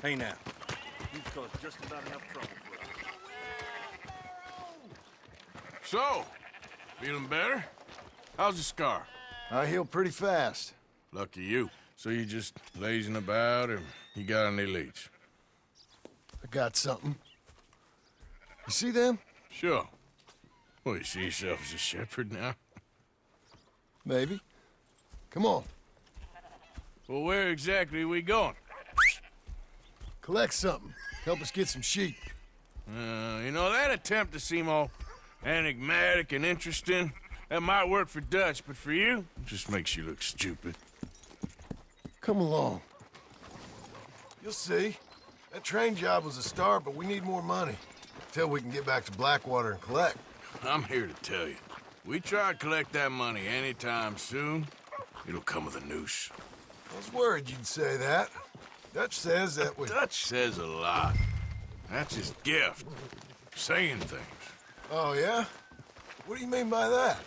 Hey now. You've caused just about enough trouble for us. So, feeling better? How's the scar? I heal pretty fast. Lucky you. So you just lazing about, or you got any leads? I got something. You see them? Sure. Well, you see yourself as a shepherd now? Maybe. Come on. Well, where exactly are we going? Collect something. Help us get some sheep. You know, that attempt to seem all enigmatic and interesting, that might work for Dutch, but for you, it just makes you look stupid. Come along. You'll see. That train job was a start, but we need more money. Till we can get back to Blackwater and collect. I'm here to tell you, we try to collect that money anytime soon, it'll come with a noose. I was worried you'd say that. Dutch says that we... Dutch says a lot. That's his gift. Saying things. Oh, yeah? What do you mean by that?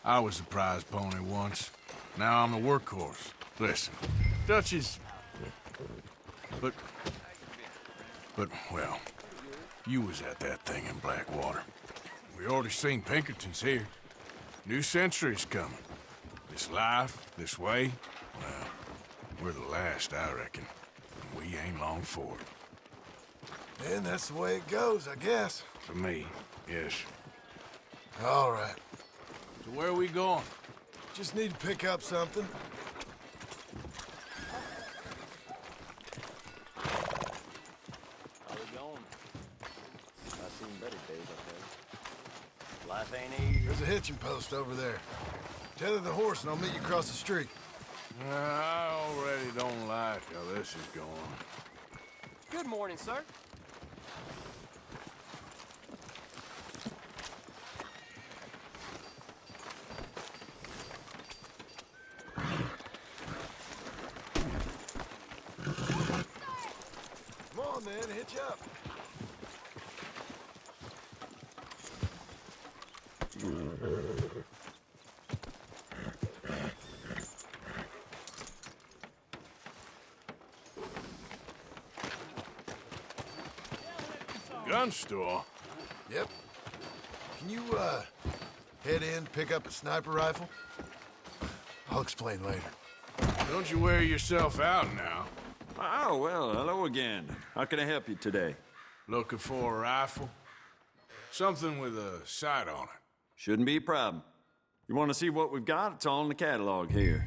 I was a prize pony once. Now I'm a workhorse. Listen, Dutch is... But, well, you was at that thing in Blackwater. We already seen Pinkertons here. New century's coming. This life, this way, well, we're the last, I reckon. And we ain't long for it. And that's the way it goes, I guess. For me, yes. All right. So where are we going? Just need to pick up something. How we going? I've seen better days, I think. Life ain't easy. There's a hitching post over there. Tether the horse and I'll meet you across the street. I already don't like how this is going. Good morning, sir. Come on, man, hitch up. Gun store? Yep. Can you, head in, pick up a sniper rifle? I'll explain later. Don't you wear yourself out now. Oh, well, hello again. How can I help you today? Looking for a rifle? Something with a sight on it. Shouldn't be a problem. You want to see what we've got? It's all in the catalog here.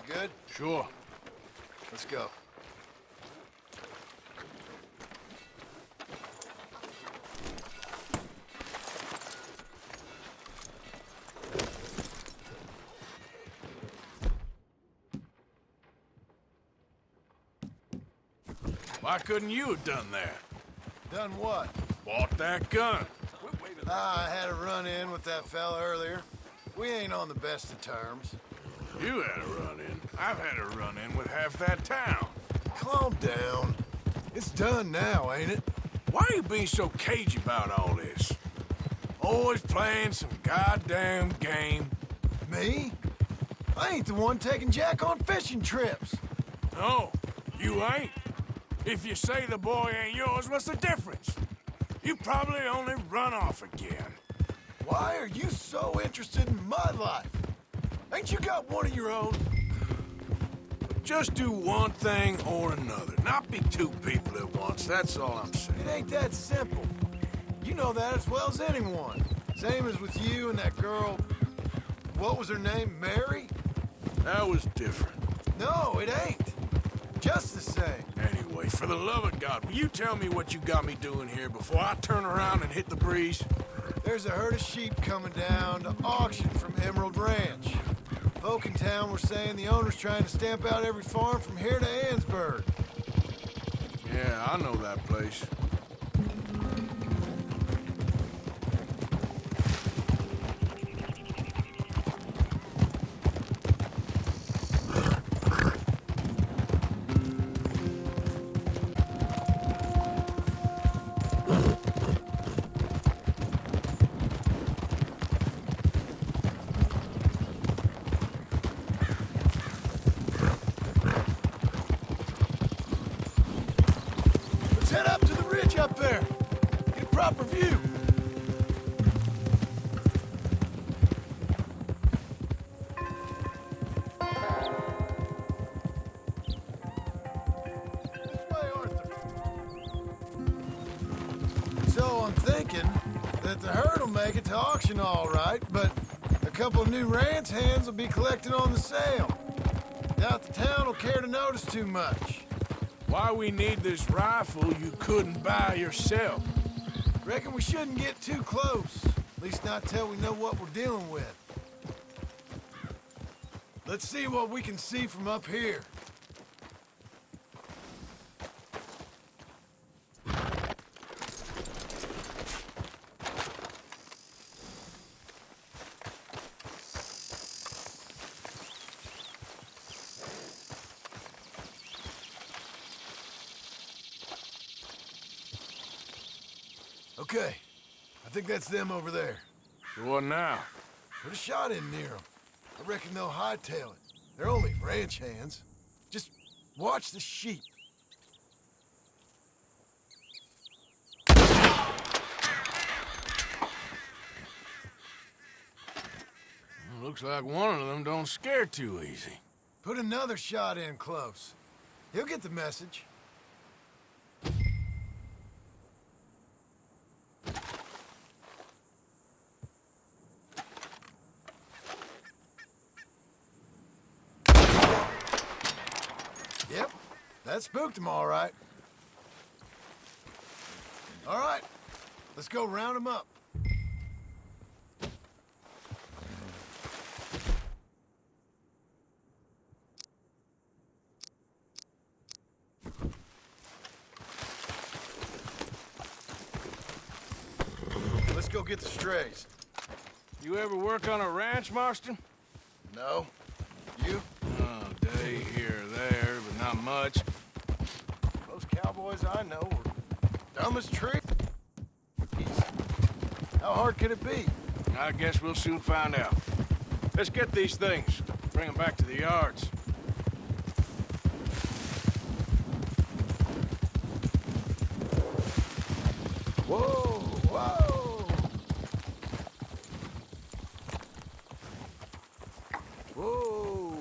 You good? Sure. Let's go. Why couldn't you have done that? Done what? Bought that gun. I had a run-in with that fella earlier. We ain't on the best of terms. You had a run-in. I've had a run-in with half that town. Calm down. It's done now, ain't it? Why are you being so cagey about all this? Always playing some goddamn game. Me? I ain't the one taking Jack on fishing trips. No, you ain't. If you say the boy ain't yours, what's the difference? You probably only run off again. Why are you so interested in my life? Ain't you got one of your own? Just do one thing or another. Not be two people at once, that's all I'm saying. It ain't that simple. You know that as well as anyone. Same as with you and that girl... What was her name? Mary? That was different. No, it ain't. Just the same. Anyway, for the love of God, will you tell me what you got me doing here before I turn around and hit the breeze? There's a herd of sheep coming down to auction from Emerald Ranch. Folk in town were saying the owner's trying to stamp out every farm from here to Ansburg. Yeah, I know that place. Let's head up to the ridge up there. Get a proper view. This way, Arthur. So I'm thinking that the herd will make it to auction all right, but a couple of new ranch hands will be collecting on the sale. Doubt the town will care to notice too much. Why we need this rifle you couldn't buy yourself? Reckon we shouldn't get too close. At least not till we know what we're dealing with. Let's see what we can see from up here. Okay, I think that's them over there. So what now? Put a shot in near them. I reckon they'll hightail it. They're only ranch hands. Just watch the sheep. Looks like one of them don't scare too easy. Put another shot in close. He'll get the message. Yep, that spooked him all right. All right, let's go round him up. Let's go get the strays. You ever work on a ranch, Marston? No? You? Oh, day here or there, but not much. Most cowboys I know are dumb as trees. How hard could it be? I guess we'll soon find out. Let's get these things. Bring them back to the yards. Whoa, whoa! Whoa!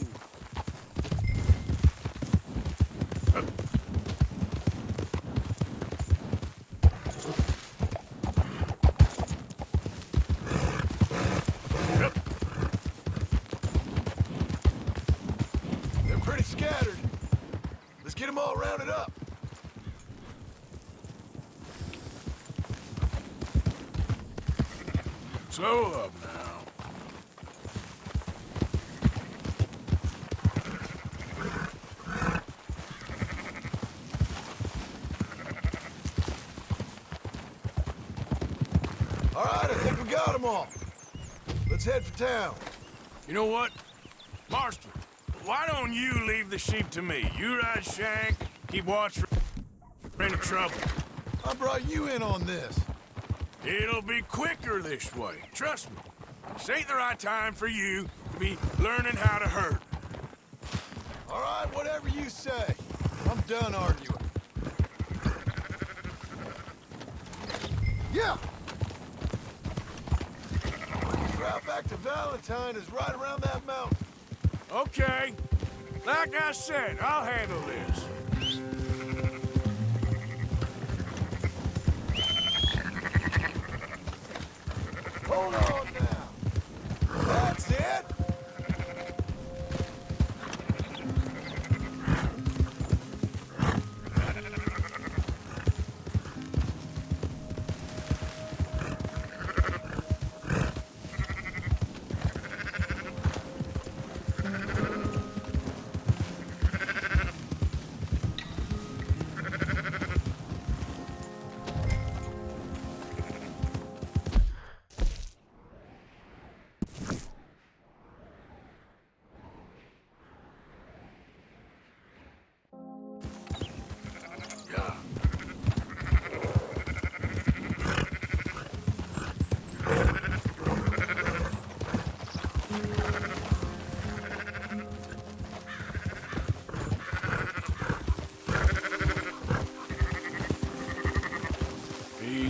They're pretty scattered. Let's get them all rounded up. Slow up now. All right, I think we got them all. Let's head for town. You know what? Marston, why don't you leave the sheep to me? You ride Shank, keep watch for any trouble. I brought you in on this. It'll be quicker this way. Trust me. This ain't the right time for you to be learning how to herd. All right, whatever you say. I'm done arguing. Yeah! The route back to Valentine is right around that mountain. Okay. Like I said, I'll handle this. Hold on now. That's it.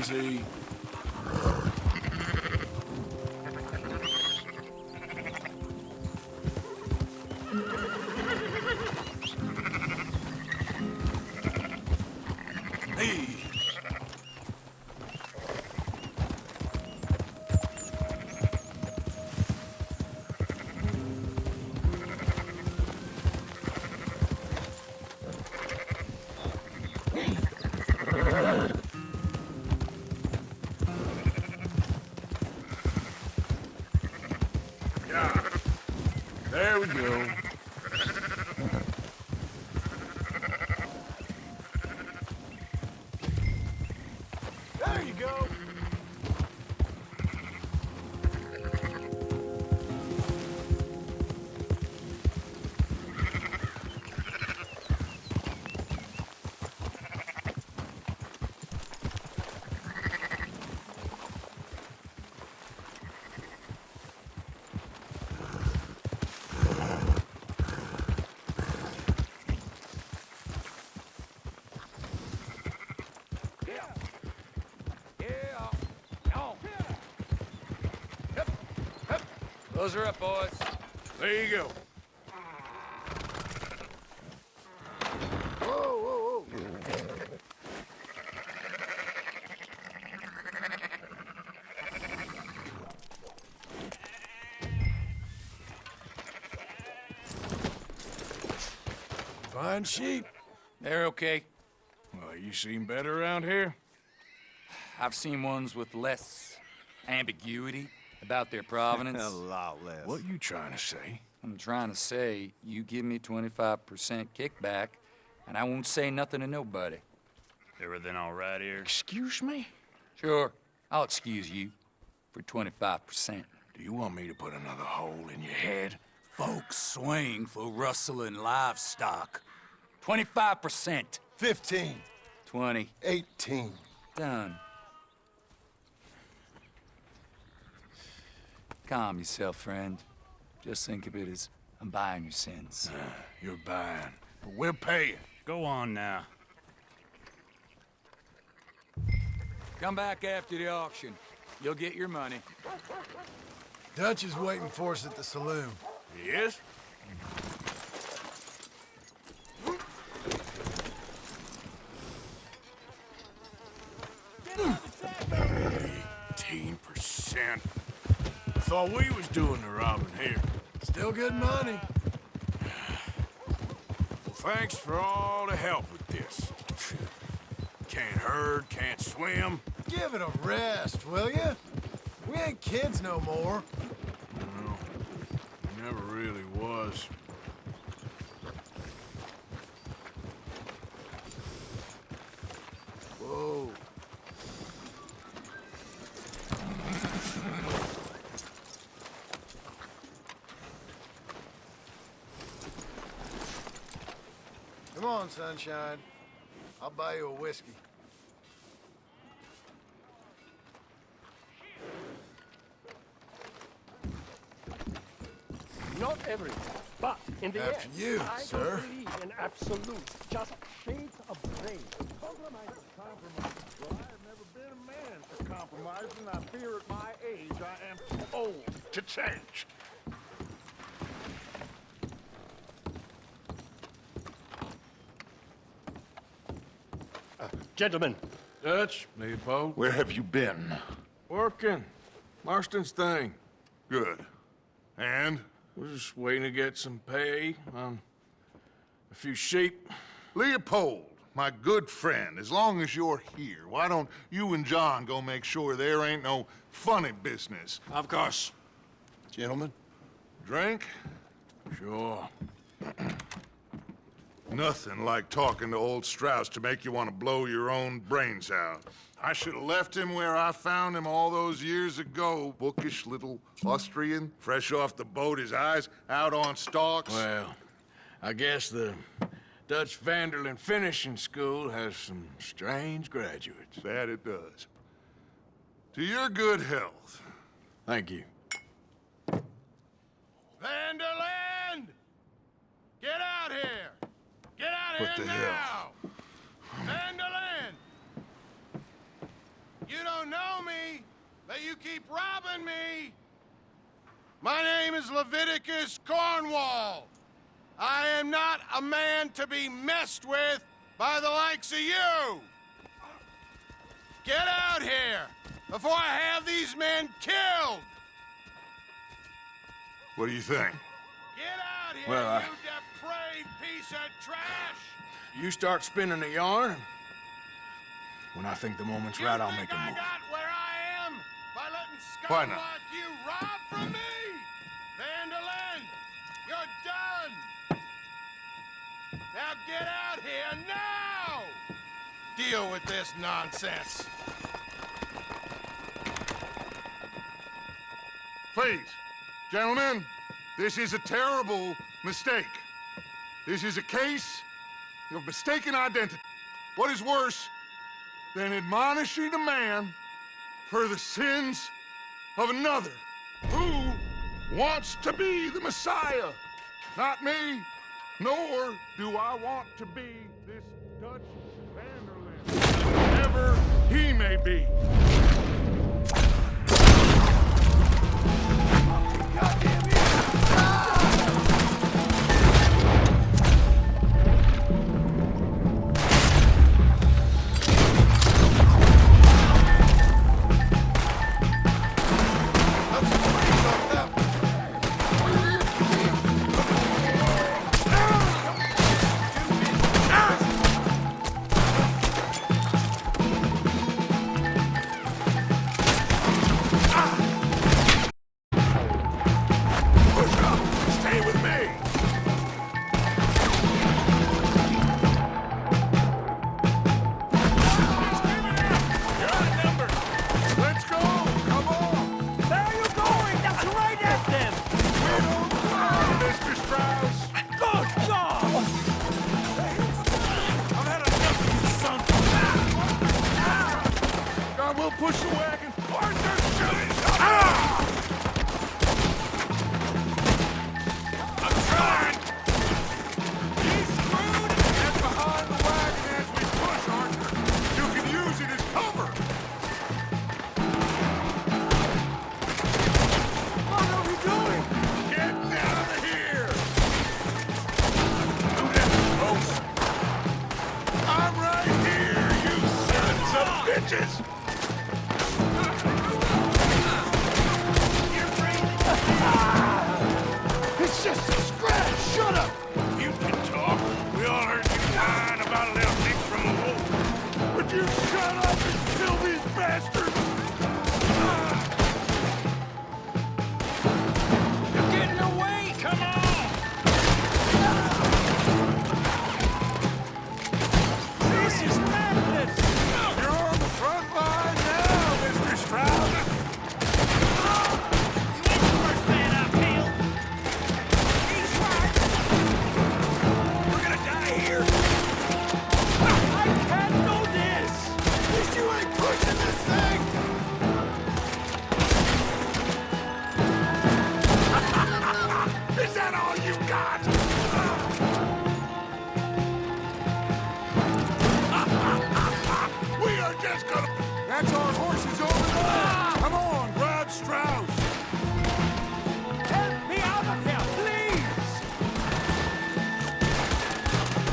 Easy. Hey. Yeah. There we go. There you go. Close her up, boys. There you go. Whoa, whoa, whoa. Fine sheep. They're okay. Well, you seem better around here. I've seen ones with less ambiguity about their provenance. A lot less. What you trying to say? I'm trying to say, you give me 25% kickback, and I won't say nothing to nobody. Everything all right here? Excuse me? Sure, I'll excuse you for 25%. Do you want me to put another hole in your head? Folks swing for rustling livestock. 25%. 15. 20. 18. Done. Calm yourself, friend. Just think of it as I'm buying your sins. You're buying, but we're paying. Go on now. Come back after the auction. You'll get your money. Dutch is waiting for us at the saloon. He is? %. Thought we was doing the robbing here. Still good money. Well, thanks for all the help with this. Can't herd, can't swim. Give it a rest, will ya? We ain't kids no more. No, never really was. Whoa. Come on, sunshine. I'll buy you a whiskey. Not everyone, but in the After end, you, I sir. don't believe in absolute, just shades of gray. Compromise. Well, I've never been a man for compromise, and I fear at my age I am too old to change. Gentlemen, Dutch, Leopold. Where have you been? Working. Marston's thing. Good. And? We're just waiting to get some pay on a few sheep. Leopold, my good friend, as long as you're here, why don't you and John go make sure there ain't no funny business? Of course. Gentlemen? Drink? Sure. Nothing like talking to old Strauss to make you want to blow your own brains out. I should have left him where I found him all those years ago. Bookish little Austrian, fresh off the boat, his eyes out on stalks. Well, I guess the Dutch Vanderlyn Finishing School has some strange graduates. That it does. To your good health. Thank you. Vanderland! Get out here! Get out What here the now! hell? Vanderland! You don't know me, but you keep robbing me. My name is Leviticus Cornwall. I am not a man to be messed with by the likes of you. Get out here before I have these men killed. What do you think? Get out here, Well, you depraved piece of trash! You start spinning a yarn, when I think the moment's right, I'll make a I move. got where I am by letting Why scum not? like you rob from me? Vandalin, you're done! Now get out here now! Deal with this nonsense. Please, gentlemen, this is a terrible mistake. This is a case of mistaken identity. What is worse than admonishing a man for the sins of another who wants to be the Messiah? Not me, nor do I want to be this Dutch Vanderlyn, whatever he may be. Stay with me! You're outnumbered! Let's go! Come on! Where are you going? That's right at them! We don't run, Mr. Strauss! Good God! I've had enough of you, son! God, we'll push the wagon! Arthur, shoot! I'm trying! He's screwed! Get behind the wagon as we push, Arthur! You can use it as cover! What are we doing? Get out of here! Who that close? I'm right here, you sons of bitches! It's just a scratch! Shut up! You can talk. We all heard you whine about a little nick from the wolf. Would you shut up and kill these bastards? You're getting away! Come on! This is madness! You're on the front line now, Mr. Stroud. You ain't the first man I've killed! He's right! We're gonna die here. I can't do this! At least you ain't pushing this thing! Is that all you got? We are just gonna... That's our horses over there. Come on, grab Strauss. Help me out of here, please!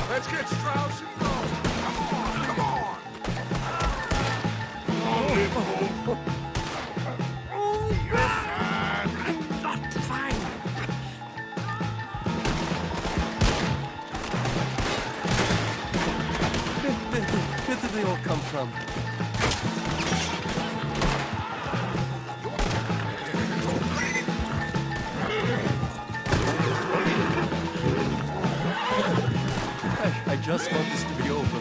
Let's get Strauss involved. Come on, come on. You're fine. I'm not fine. Where did they all come from? I just want this to be over.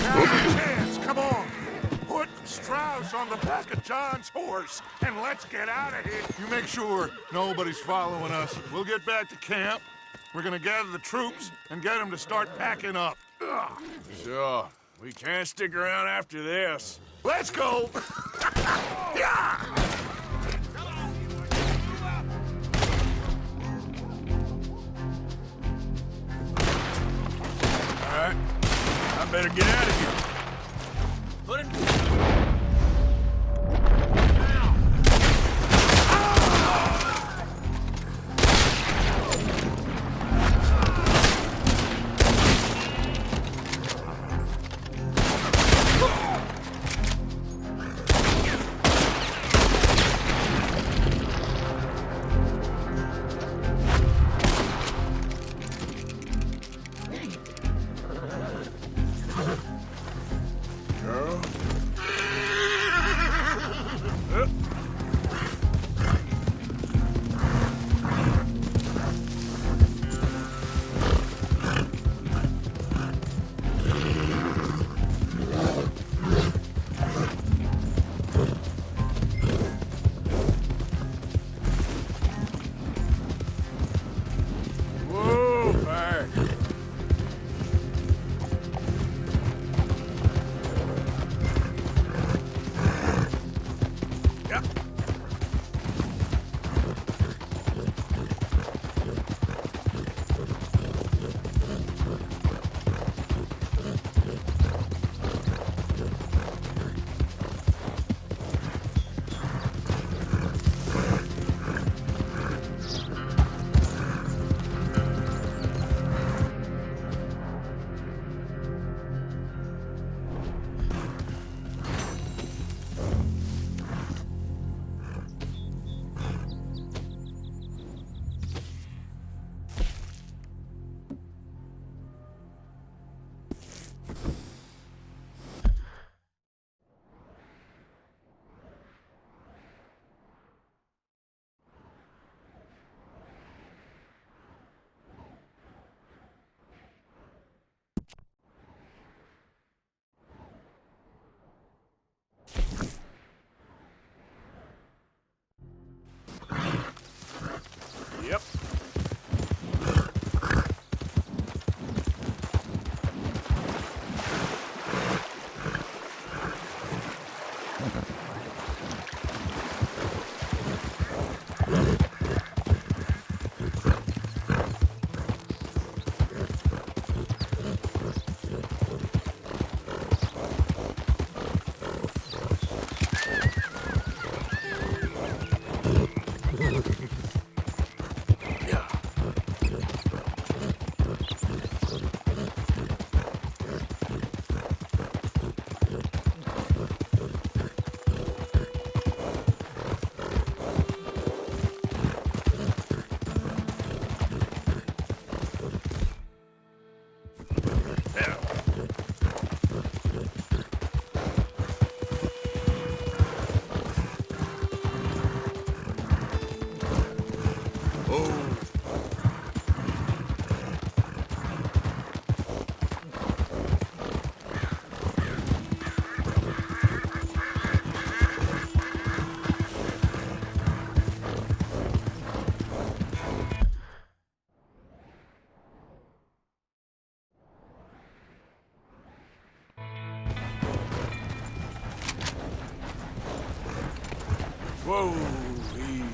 Now's your chance. Come on. Put Strauss on the back of John's horse, and let's get out of here. You make sure nobody's following us. We'll get back to camp. We're gonna gather the troops and get them to start packing up. Ugh. Sure. We can't stick around after this. Let's go! Yeah! Whoa, easy.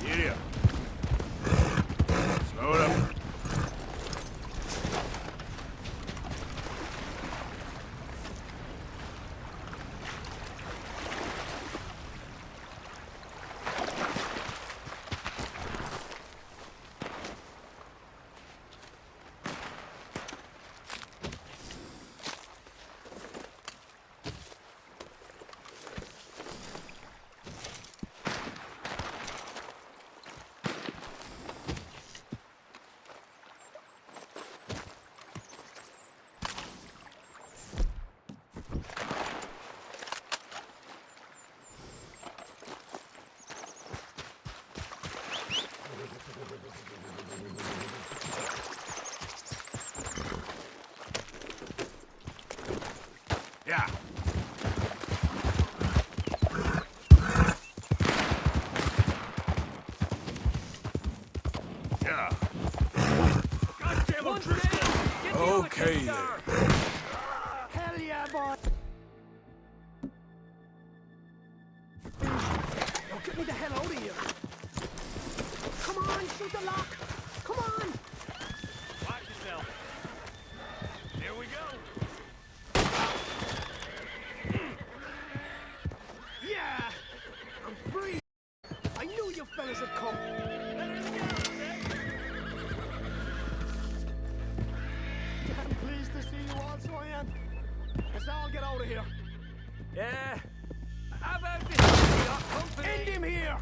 Giddy up. Slow it up. Yeah. Yeah. Okay there. Hell yeah, boy! Now get me the hell out of here! Come on, shoot the lock! Come on! Watch yourself. Here we go. Yeah! I'm free! I knew you fellas would come! I'm pleased to see you all, so I am. Let's all get out of here. Yeah. How about this? We got company. End him here!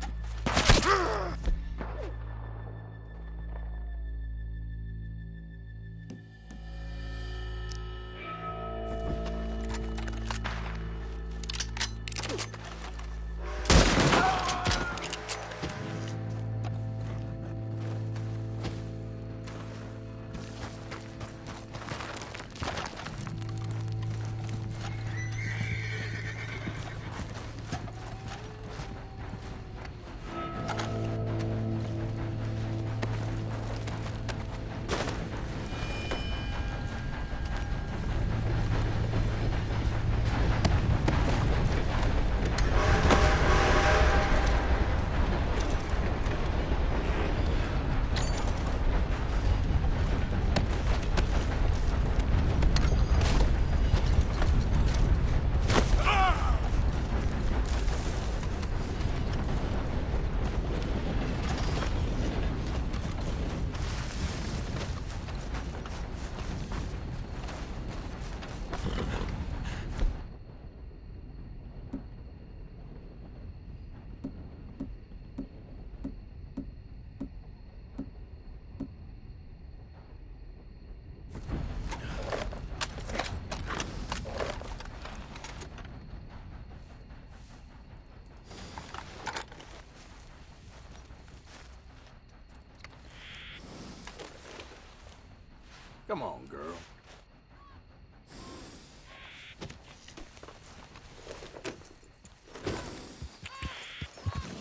Come on, girl.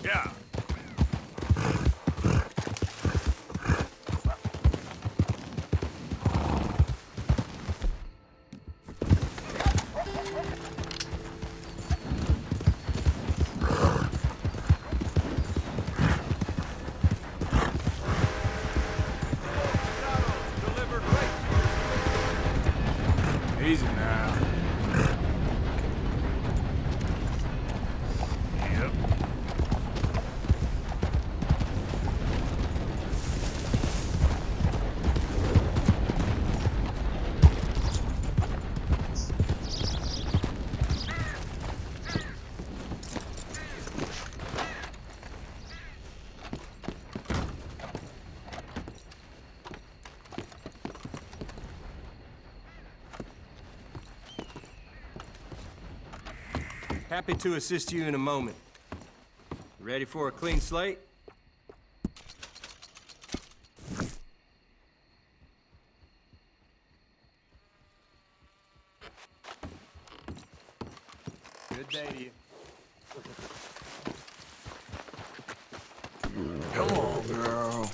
Yeah. Easy now. Yep. Happy to assist you in a moment. Ready for a clean slate? Good day to you. Come on, girl.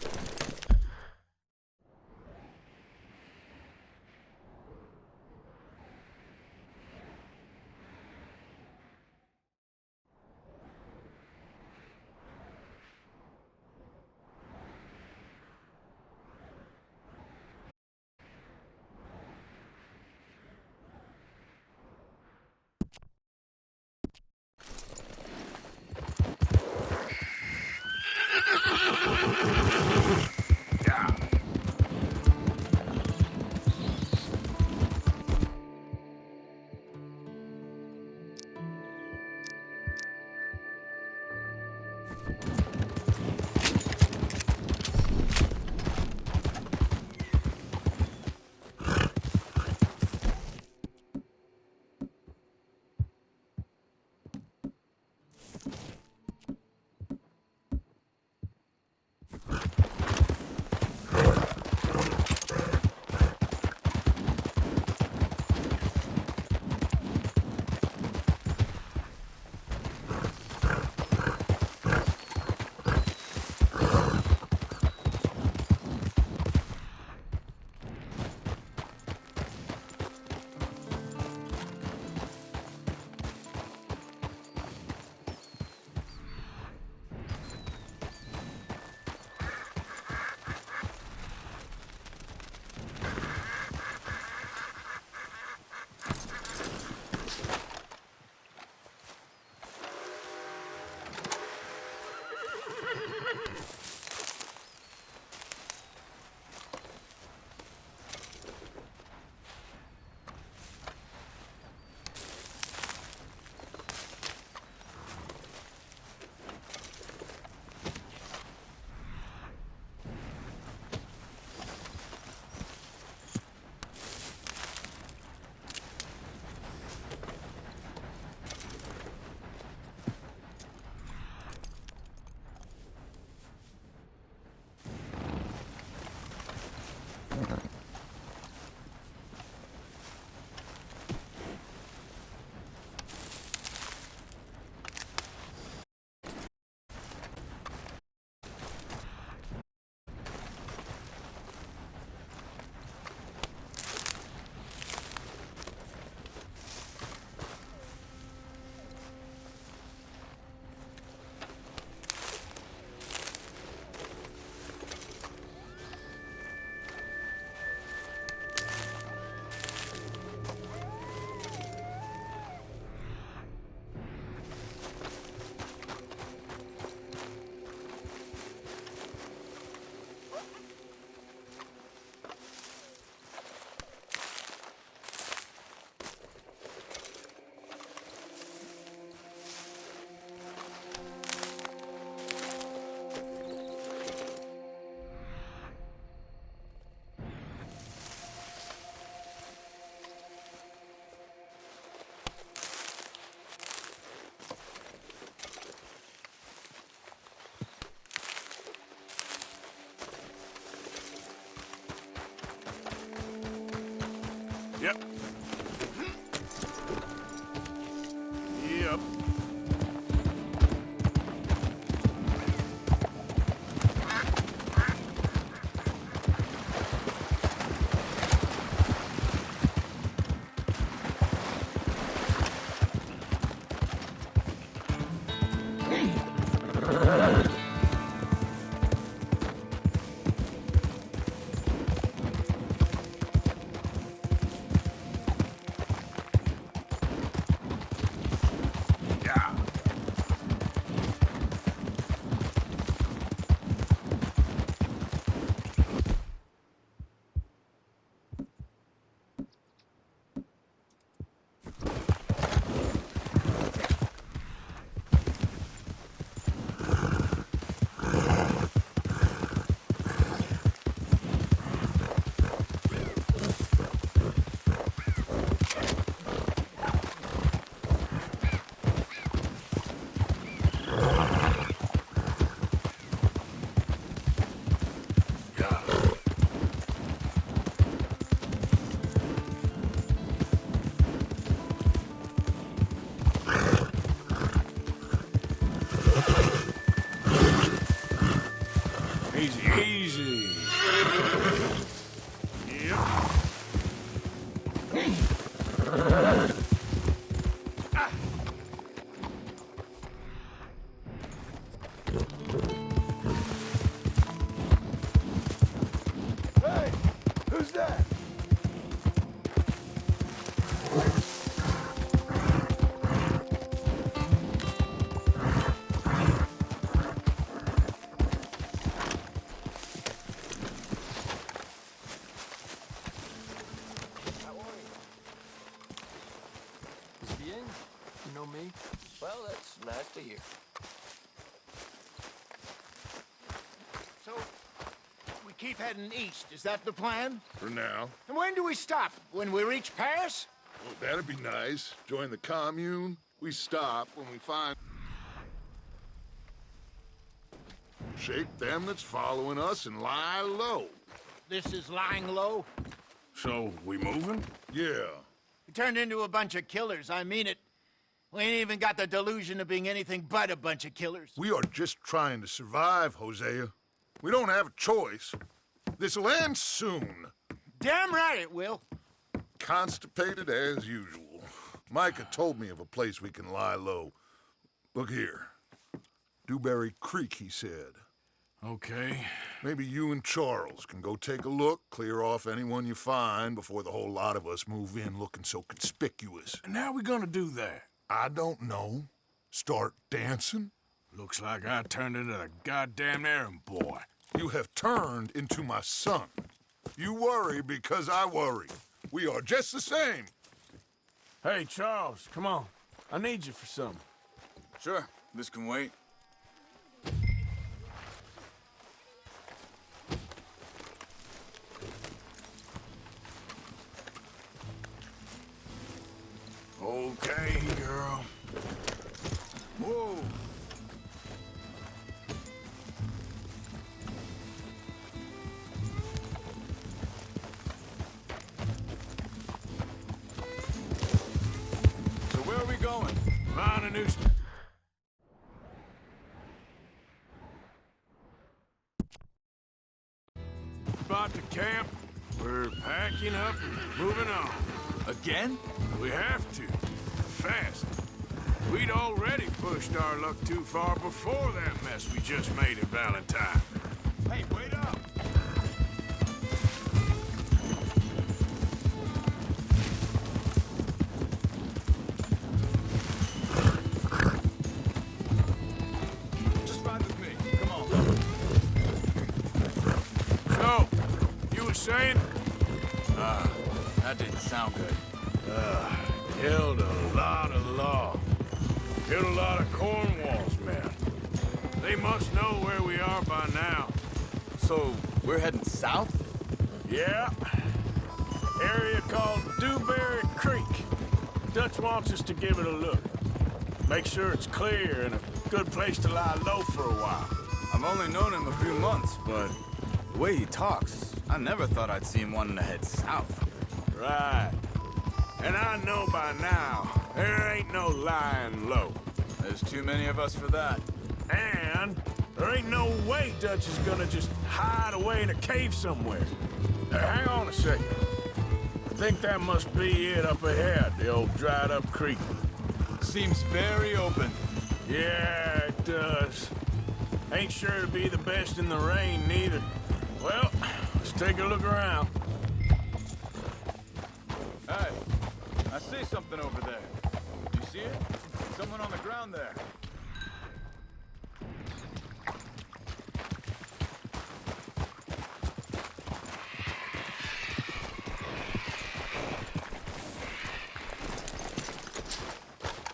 Hey, who's that? Bien? You know me? Well, that's nice to hear. So, we keep heading east. Is that the plan? For now. And when do we stop? When we reach Paris? Well, that'd be nice. Join the commune. We stop when we find... Shake them that's following us and lie low. This is lying low. So, we moving? Yeah. We turned into a bunch of killers. I mean it. We ain't even got the delusion of being anything but a bunch of killers. We are just trying to survive, Hosea. We don't have a choice. This'll end soon. Damn right it will. Constipated as usual. Micah told me of a place we can lie low. Look here. Dewberry Creek, he said. Okay. Maybe you and Charles can go take a look, clear off anyone you find before the whole lot of us move in looking so conspicuous. And how we gonna do that? I don't know. Start dancing? Looks like I turned into the goddamn errand boy. You have turned into my son. You worry because I worry. We are just the same. Hey, Charles, come on. I need you for something. Sure, this can wait. Okay, girl. Whoa! So where are we going? Find a new... Spot to camp. We're packing up and moving on. Again? We have to. Fast. We'd already pushed our luck too far before that mess we just made at Valentine. Hey, wait up! Just ride with me. Come on. So, you were saying? That didn't sound good. Killed a lot of law. Killed a lot of Cornwall's men. They must know where we are by now. So, we're heading south? Yeah. Area called Dewberry Creek. Dutch wants us to give it a look. Make sure it's clear and a good place to lie low for a while. I've only known him a few months, but the way he talks, I never thought I'd see him wanting to head south. Right. And I know by now, there ain't no lying low. There's too many of us for that. And there ain't no way Dutch is gonna just hide away in a cave somewhere. Hang on a second. I think that must be it up ahead, the old dried-up creek. Seems very open. Yeah, it does. Ain't sure to be the best in the rain, neither. Well, let's take a look around. Hey, I see something over there. You see it? Someone on the ground there.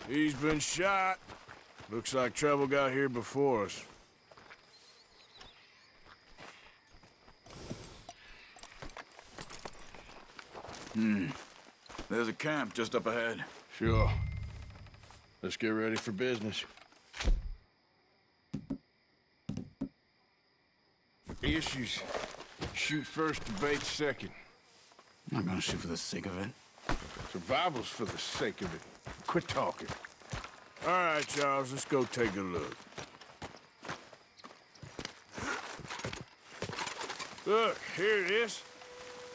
He's been shot. Looks like trouble got here before us. There's a camp just up ahead. Sure. Let's get ready for business. Issues. Shoot first, debate second. I'm not gonna shoot for the sake of it. Survival's for the sake of it. Quit talking. All right, Charles, let's go take a look. Look, here it is.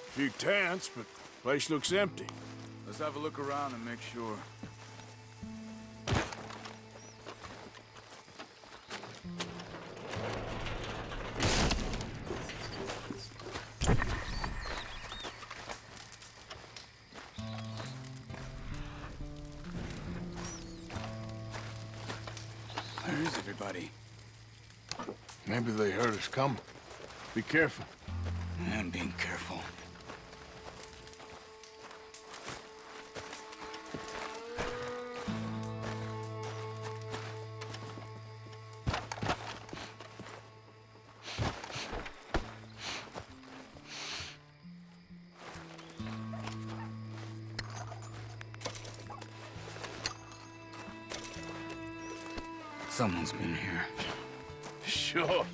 A few tents, but the place looks empty. Let's have a look around and make sure. nobody. Maybe they heard us coming. Be careful. I'm being careful. Someone's been here. Sure.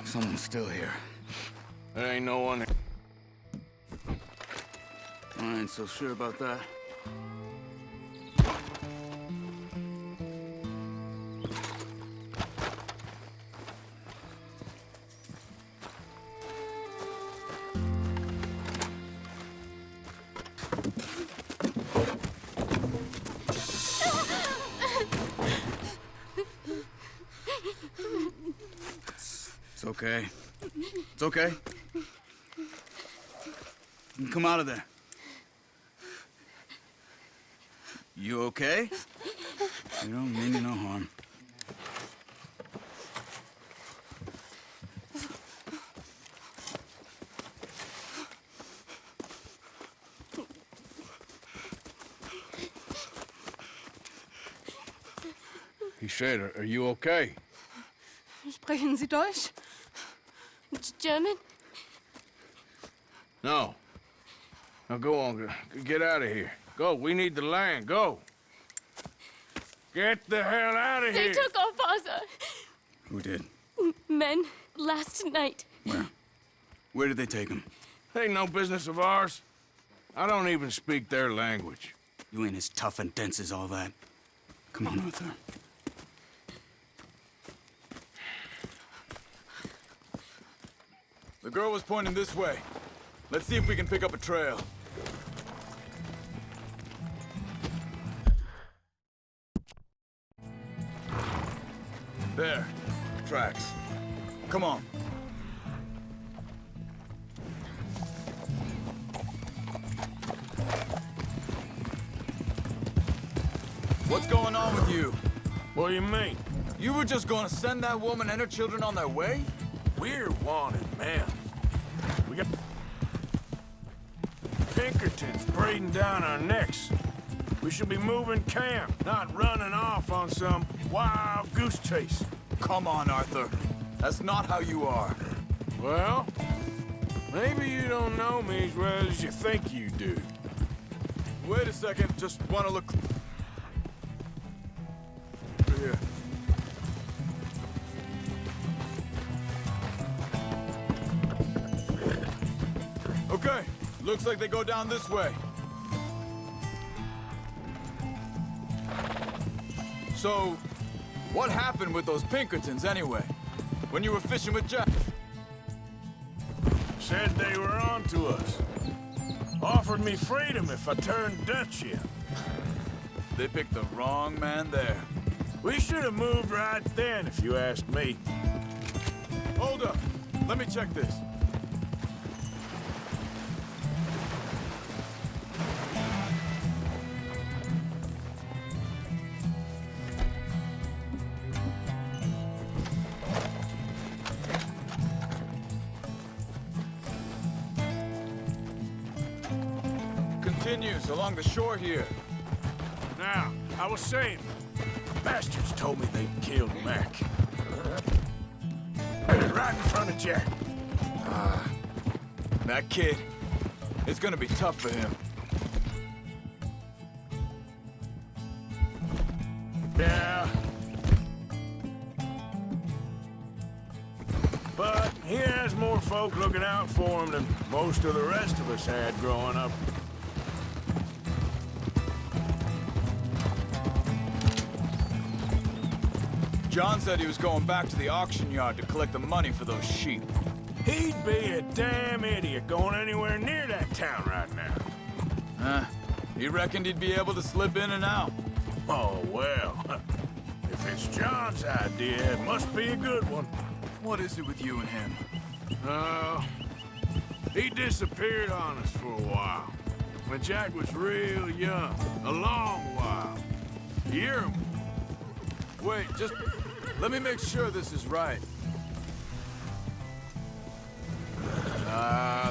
Someone's still here. There ain't no one here. I ain't so sure about that. It's okay. It's okay. You can come out of there. You okay? You don't mean you no harm. He said, are you okay? Sprechen Sie Deutsch? German? No. Now go on, get out of here. Go, we need the land, go. Get the hell out of They here. took our father. Who did? Men, last night. Where? Where did they take him? Ain't no business of ours. I don't even speak their language. You ain't as tough and dense as all that. Come on, Arthur. The girl was pointing this way. Let's see if we can pick up a trail. There. Tracks. Come on. What's going on with you? What do you mean? You were just gonna send that woman and her children on their way? We're wanted, man. We got Pinkertons breathing down our necks. We should be moving camp, not running off on some wild goose chase. Come on, Arthur. That's not how you are. Well, maybe you don't know me as well as you think you do. Wait a second, just wanna look... Here. Okay, looks like they go down this way. So, what happened with those Pinkertons anyway? When you were fishing with Jack? Said they were on to us. Offered me freedom if I turned Dutch in. They picked the wrong man there. We should have moved right then, if you ask me. Hold up. Let me check this. Continues along the shore here. Now, I was saying, bastards told me they'd killed Mac. Right in front of Jack. That kid, it's gonna be tough for him. Yeah. But he has more folk looking out for him than most of the rest of us had growing up. John said he was going back to the auction yard to collect the money for those sheep. He'd be a damn idiot going anywhere near that town right now. He reckoned he'd be able to slip in and out. Oh, well. If it's John's idea, it must be a good one. What is it with you and him? He disappeared on us for a while. When Jack was real young. A long while. A year or more. Wait, just Let me make sure this is right.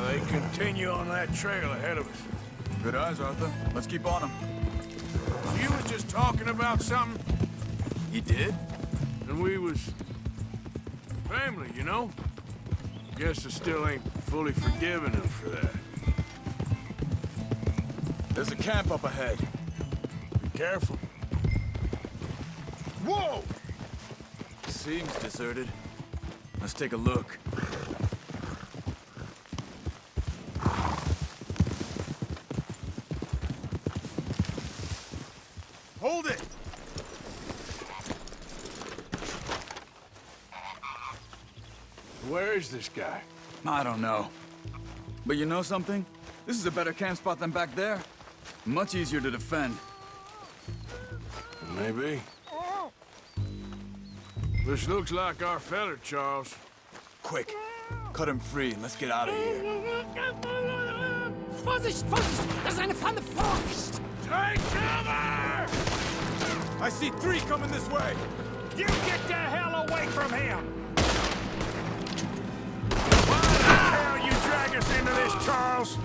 They continue on that trail ahead of us. Good eyes, Arthur. Let's keep on them. You was just talking about something, You did? and we was family, you know? Guess I still ain't fully forgiven him for that. There's a camp up ahead. Be careful. Whoa! Seems deserted. Let's take a look. Hold it! Where is this guy? I don't know. But you know something? This is a better camp spot than back there. Much easier to defend. Maybe. This looks like our feller, Charles. Quick, cut him free and let's get out of here. Vorsicht, Vorsicht! Das ist eine Falle! Vorsicht! Take cover! I see 3 coming this way. You get the hell away from him! Why the hell you drag us into this, Charles?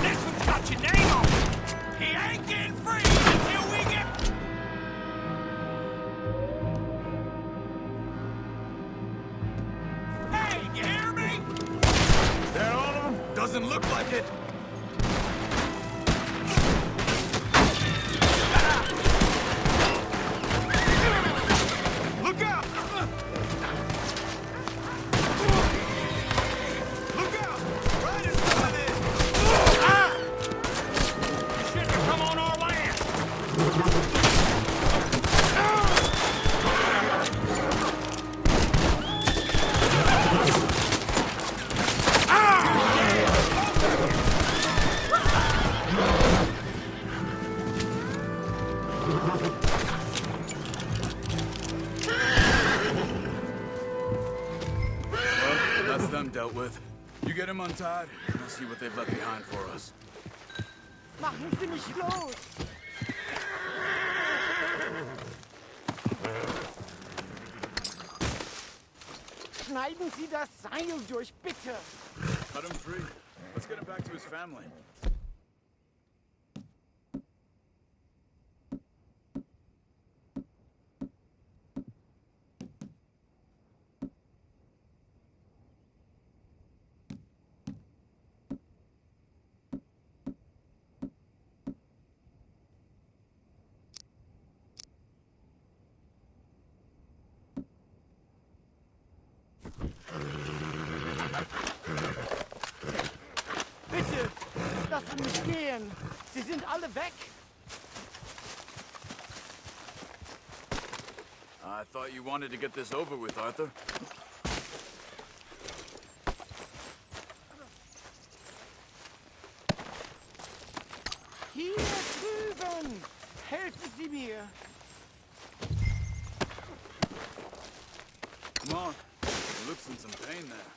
This one's got your name on it! He ain't getting free until we get... Hey, you hear me? Is that all of them? Doesn't look like it. Look out! Look out! Right in front of it! You shouldn't have come on our land! That's them dealt with. You get them untied, and I'll see what they've left behind for us. Machen Sie mich los! Schneiden Sie das Seil durch, bitte! Cut him free. Let's get him back to his family. Bitte, lassen mich gehen! Sie sind alle weg! I thought you wanted to get this over with, Arthur. Hier drüben! Helfen Sie mir! Come on. He looks in some pain there.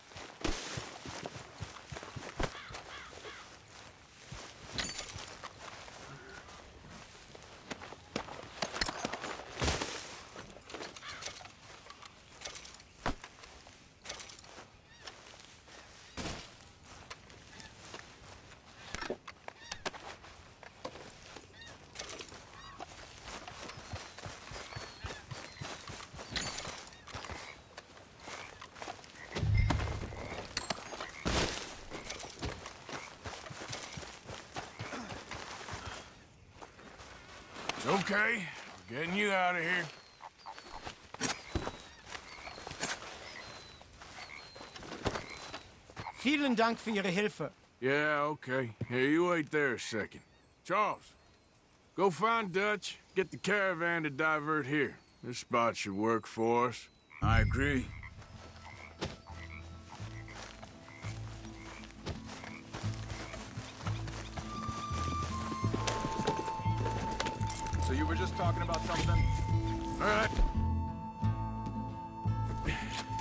It's okay. We're getting you out of here. Vielen Dank für Ihre Hilfe. Yeah, okay. Here, you wait there a second. Charles, go find Dutch. Get the caravan to divert here. This spot should work for us. I agree. So you were just talking about something? All right.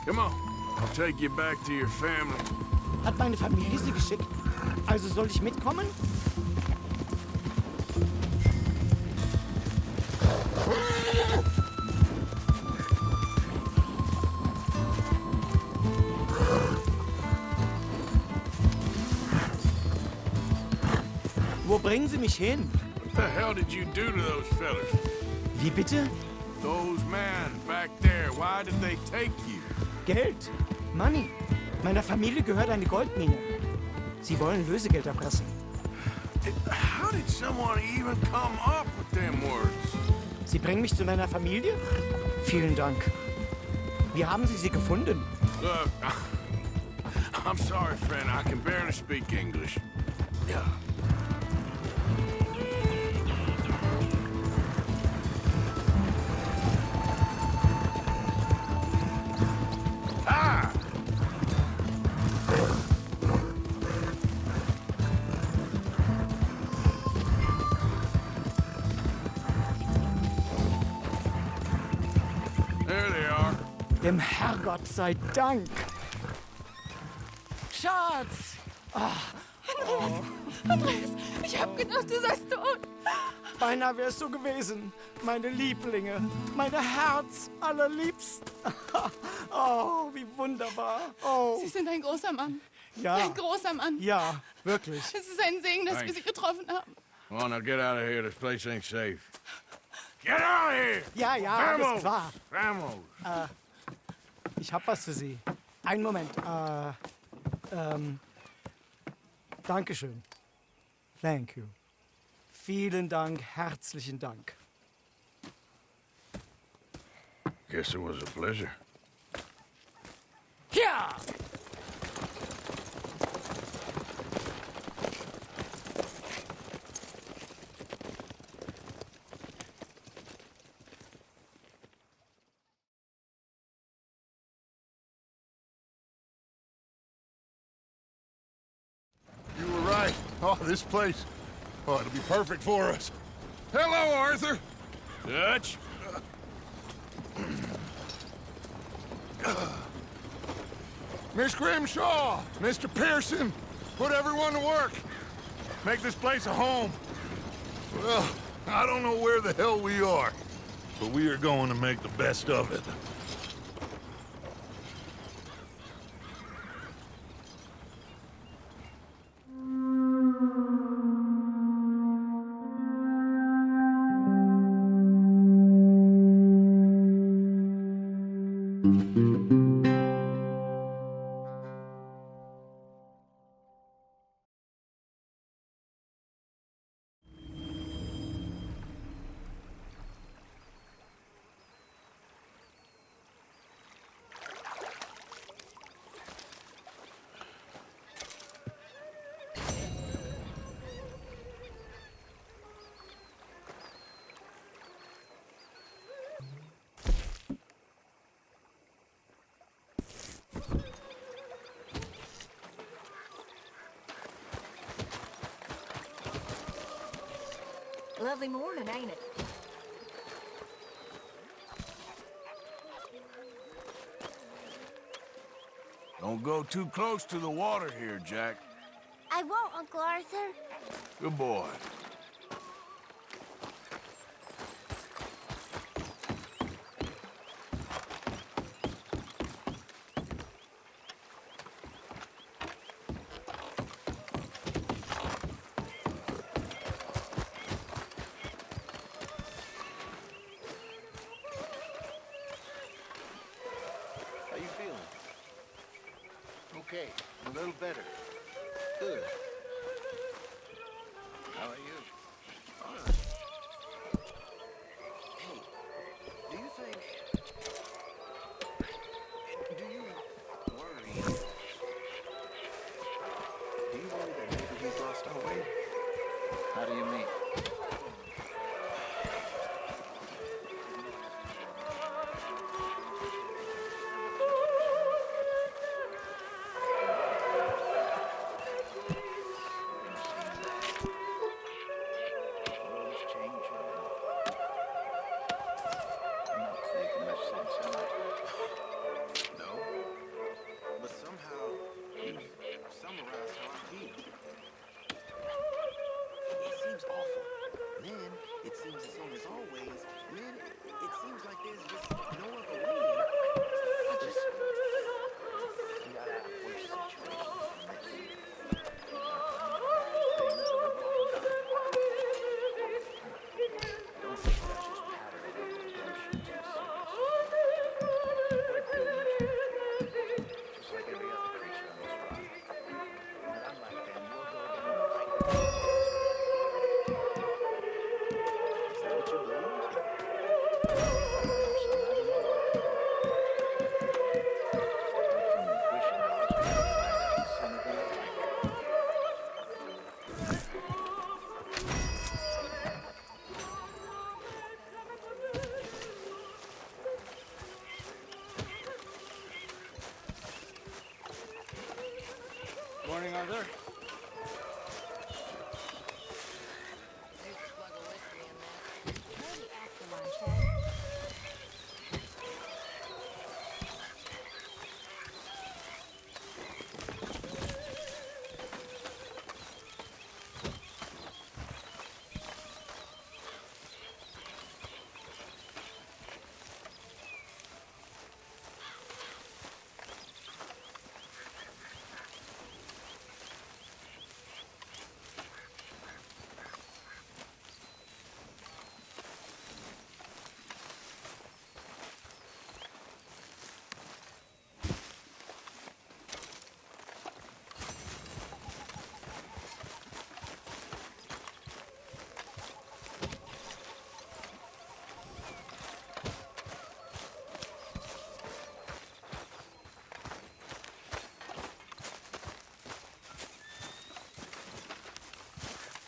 Come on. I'll take you back to your family. Hat meine Familie Sie geschickt? Also soll ich mitkommen? Wo bringen Sie mich hin? What the hell did you do to those fellas? Wie bitte? Those men back there, why did they take you? Geld. Money. Meiner Familie gehört eine Goldmine. Sie wollen Lösegeld erpressen. How did someone even come up with them words? Sie bringen mich zu meiner Familie? Vielen Dank. Wie haben Sie sie gefunden? Look, I'm sorry, friend. I can barely speak English. Yeah. Ah! There they are. Dem Herrgott sei Dank. Schatz! Andreas, ich hab gedacht, du seist tot. Beinahe wärst du gewesen. Meine Lieblinge. Meine Herz allerliebsten. Oh, wie wunderbar. Oh. Sie sind ein großer Mann. Ja. Ein großer Mann. Ja, wirklich. Es ist ein Segen, dass wir Thanks. Sie getroffen haben. Come on, now get out of here. This place ain't safe. Get out of here! Ja, ja, alles Vamos! klar. Vamos! Ich hab was für Sie. Einen Moment. Dankeschön. Thank you. Vielen Dank, herzlichen Dank. Guess it was a pleasure. Ja! You were right. Oh, this place. Oh, it'll be perfect for us. Hello, Arthur. Dutch? Miss Grimshaw, Mr. Pearson, put everyone to work. Make this place a home. Well, I don't know where the hell we are, but we are going to make the best of it. Lovely morning, ain't it? Don't go too close to the water here, Jack. I won't, Uncle Arthur. Good boy. How you feeling? Okay, a little better. Good. How are you? Fine. Hey, do you think... Do you worry... Do you worry that maybe we've lost our way? How do you mean?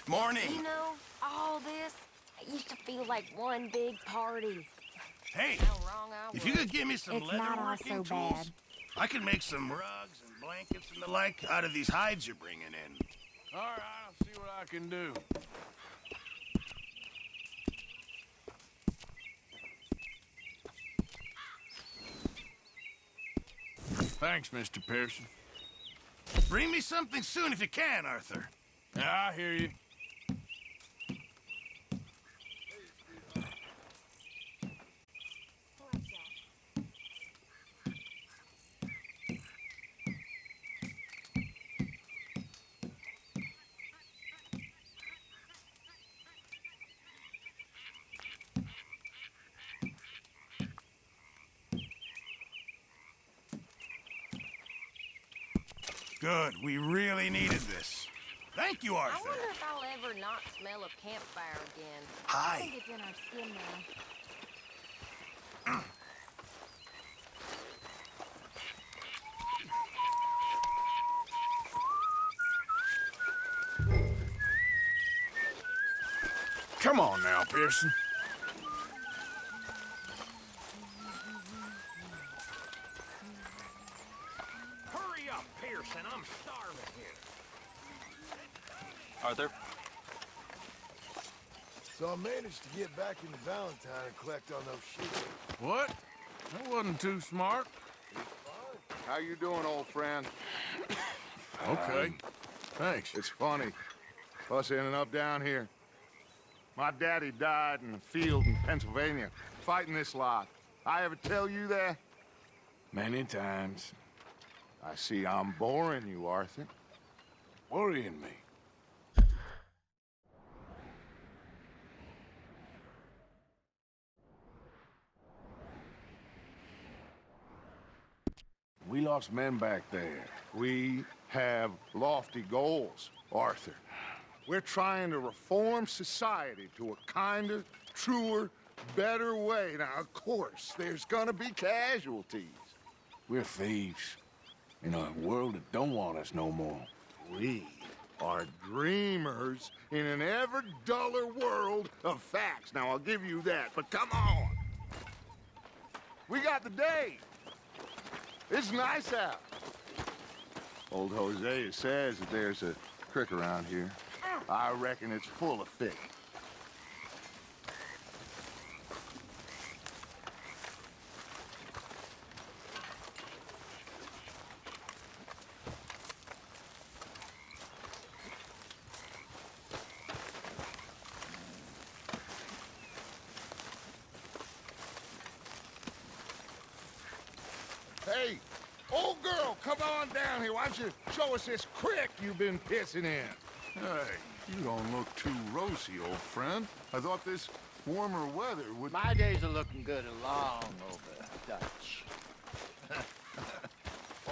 Morning. You know, all this, it used to feel like one big party. Hey, How wrong I was. if you could give me some It's not all so leatherworking tools, bad. I can make some rugs and blankets and the like out of these hides you're bringing in. All right, I'll see what I can do. Thanks, Mr. Pearson. Bring me something soon if you can, Arthur. Yeah, I hear you. Good. We really needed this. Thank you, I Arthur. wonder if I'll ever not smell a campfire again. Hi. I think it's in our skin now. Come on now, Pearson. Hurry up, Pearson. I'm starving here. Arthur? So I managed to get back into Valentine and collect on those sheep. What? That wasn't too smart. How you doing, old friend? Okay. Thanks. It's funny. Us ending up down here. My daddy died in a field in Pennsylvania, fighting this lot. I ever tell you that? Many times. I see I'm boring you, Arthur. Worrying me. We lost men back there. We have lofty goals, Arthur. We're trying to reform society to a kinder, truer, better way. Now, of course, there's gonna be casualties. We're thieves in a world that don't want us no more. We are dreamers in an ever duller world of facts. Now, I'll give you that, but come on. We got the day. It's nice out. Old Hosea says that there's a creek around here. I reckon it's full of fish. Hey, old girl, come on down here. Why don't you show us this creek you've been pissing in? Hey, you don't look too rosy, old friend. I thought this warmer weather would... My days are looking good along over Dutch.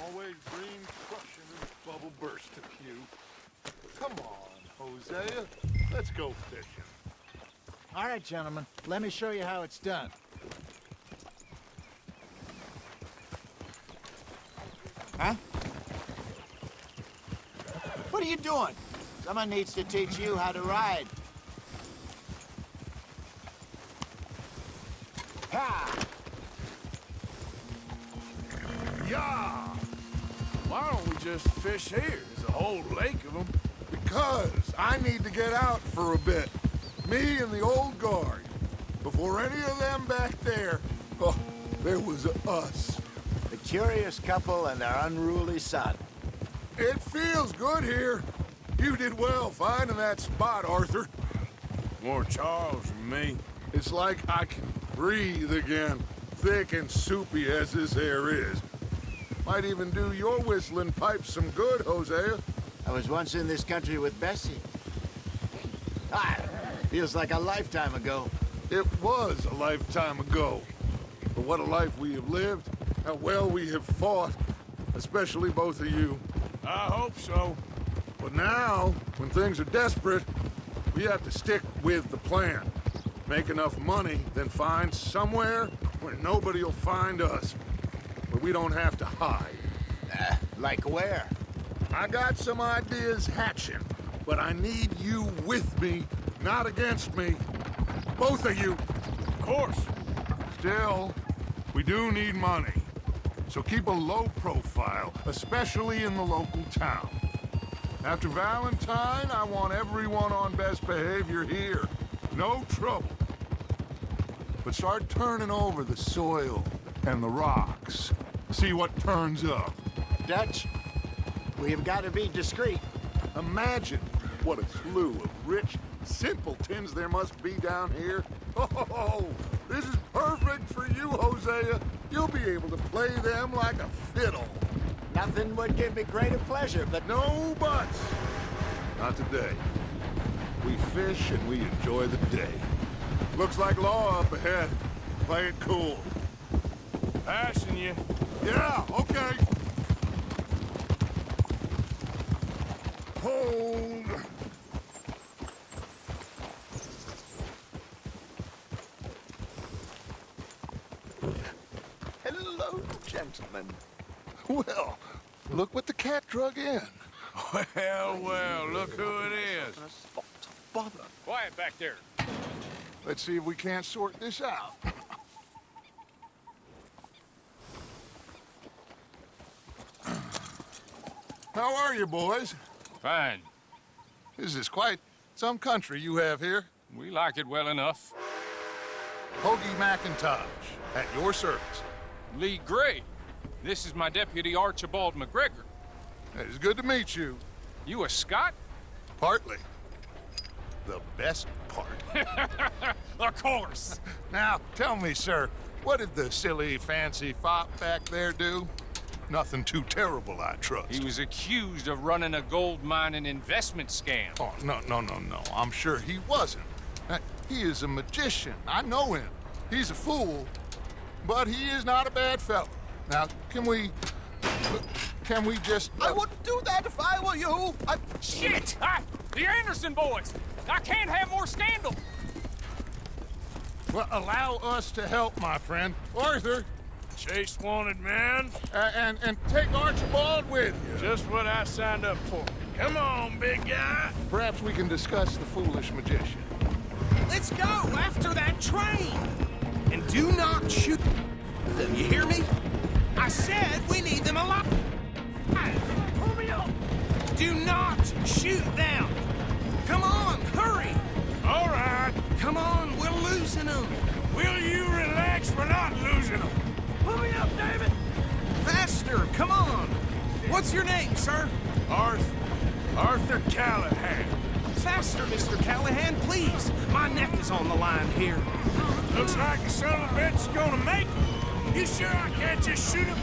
Always green crushing and bubble burst of you. Come on, Hosea. Let's go fishing. All right, gentlemen. Let me show you how it's done. Huh? What are you doing? Someone needs to teach you how to ride. Ha! Yeah! Why don't we just fish here? There's a whole lake of them. Because I need to get out for a bit. Me and the old guard. Before any of them back there, oh, there was us. The curious couple and their unruly son. It feels good here. You did well finding that spot, Arthur. More Charles than me. It's like I can breathe again, thick and soupy as this air is. Might even do your whistling pipes some good, Hosea. I was once in this country with Bessie. Ah, feels like a lifetime ago. It was a lifetime ago. But what a life we have lived, how well we have fought, especially both of you. I hope so. But now, when things are desperate, we have to stick with the plan. Make enough money, then find somewhere where nobody will find us. Where we don't have to hide. Like where? I got some ideas hatching. but I need you with me, not against me. Both of you. Of course. Still, we do need money. So keep a low profile, especially in the local town. After Valentine, I want everyone on best behavior here. No trouble. But start turning over the soil and the rocks. See what turns up. Dutch, we've got to be discreet. Imagine what a slew of rich simpletons there must be down here. Oh, this is perfect for you, Hosea. You'll be able to play them like a fiddle. Nothing would give me greater pleasure, but No buts. Not today. We fish and we enjoy the day. Looks like law up ahead. Play it cool. Passing you. Yeah, okay. Hold. Hello, gentlemen. Well, look what the cat drug in. Well, look who it is. Bother. Quiet back there. Let's see if we can't sort this out. How are you, boys? Fine. This is quite some country you have here. We like it well enough. Hoagie McIntosh, at your service. Lee Gray. This is my deputy Archibald McGregor. It's good to meet you. You a Scot? Partly. The best part. Of course. Now, tell me, sir, what did the silly, fancy fop back there do? Nothing too terrible, I trust. He was accused of running a gold mining investment scam. Oh, no. I'm sure he wasn't. He is a magician. I know him. He's a fool, but he is not a bad fellow. Now, can we just... I wouldn't do that if I were you. Shit! The Anderson boys! I can't have more scandal! Well, allow us to help, my friend. Arthur, Chase wanted man. and take Archibald with you. Just what I signed up for. Come on, big guy. Perhaps we can discuss the foolish magician. Let's go after that train. And do not shoot them, you hear me? I said we need them alive. Pull me up. Do not shoot them. Come on, hurry. All right. Come on, we're losing them. Will you relax? We're not losing them. Pull me up, David. Faster, come on. What's your name, sir? Arthur Callahan. Faster, Mr. Callahan, please. My neck is on the line here. Looks like the son of a bitch is gonna make it. You sure I can't just shoot him?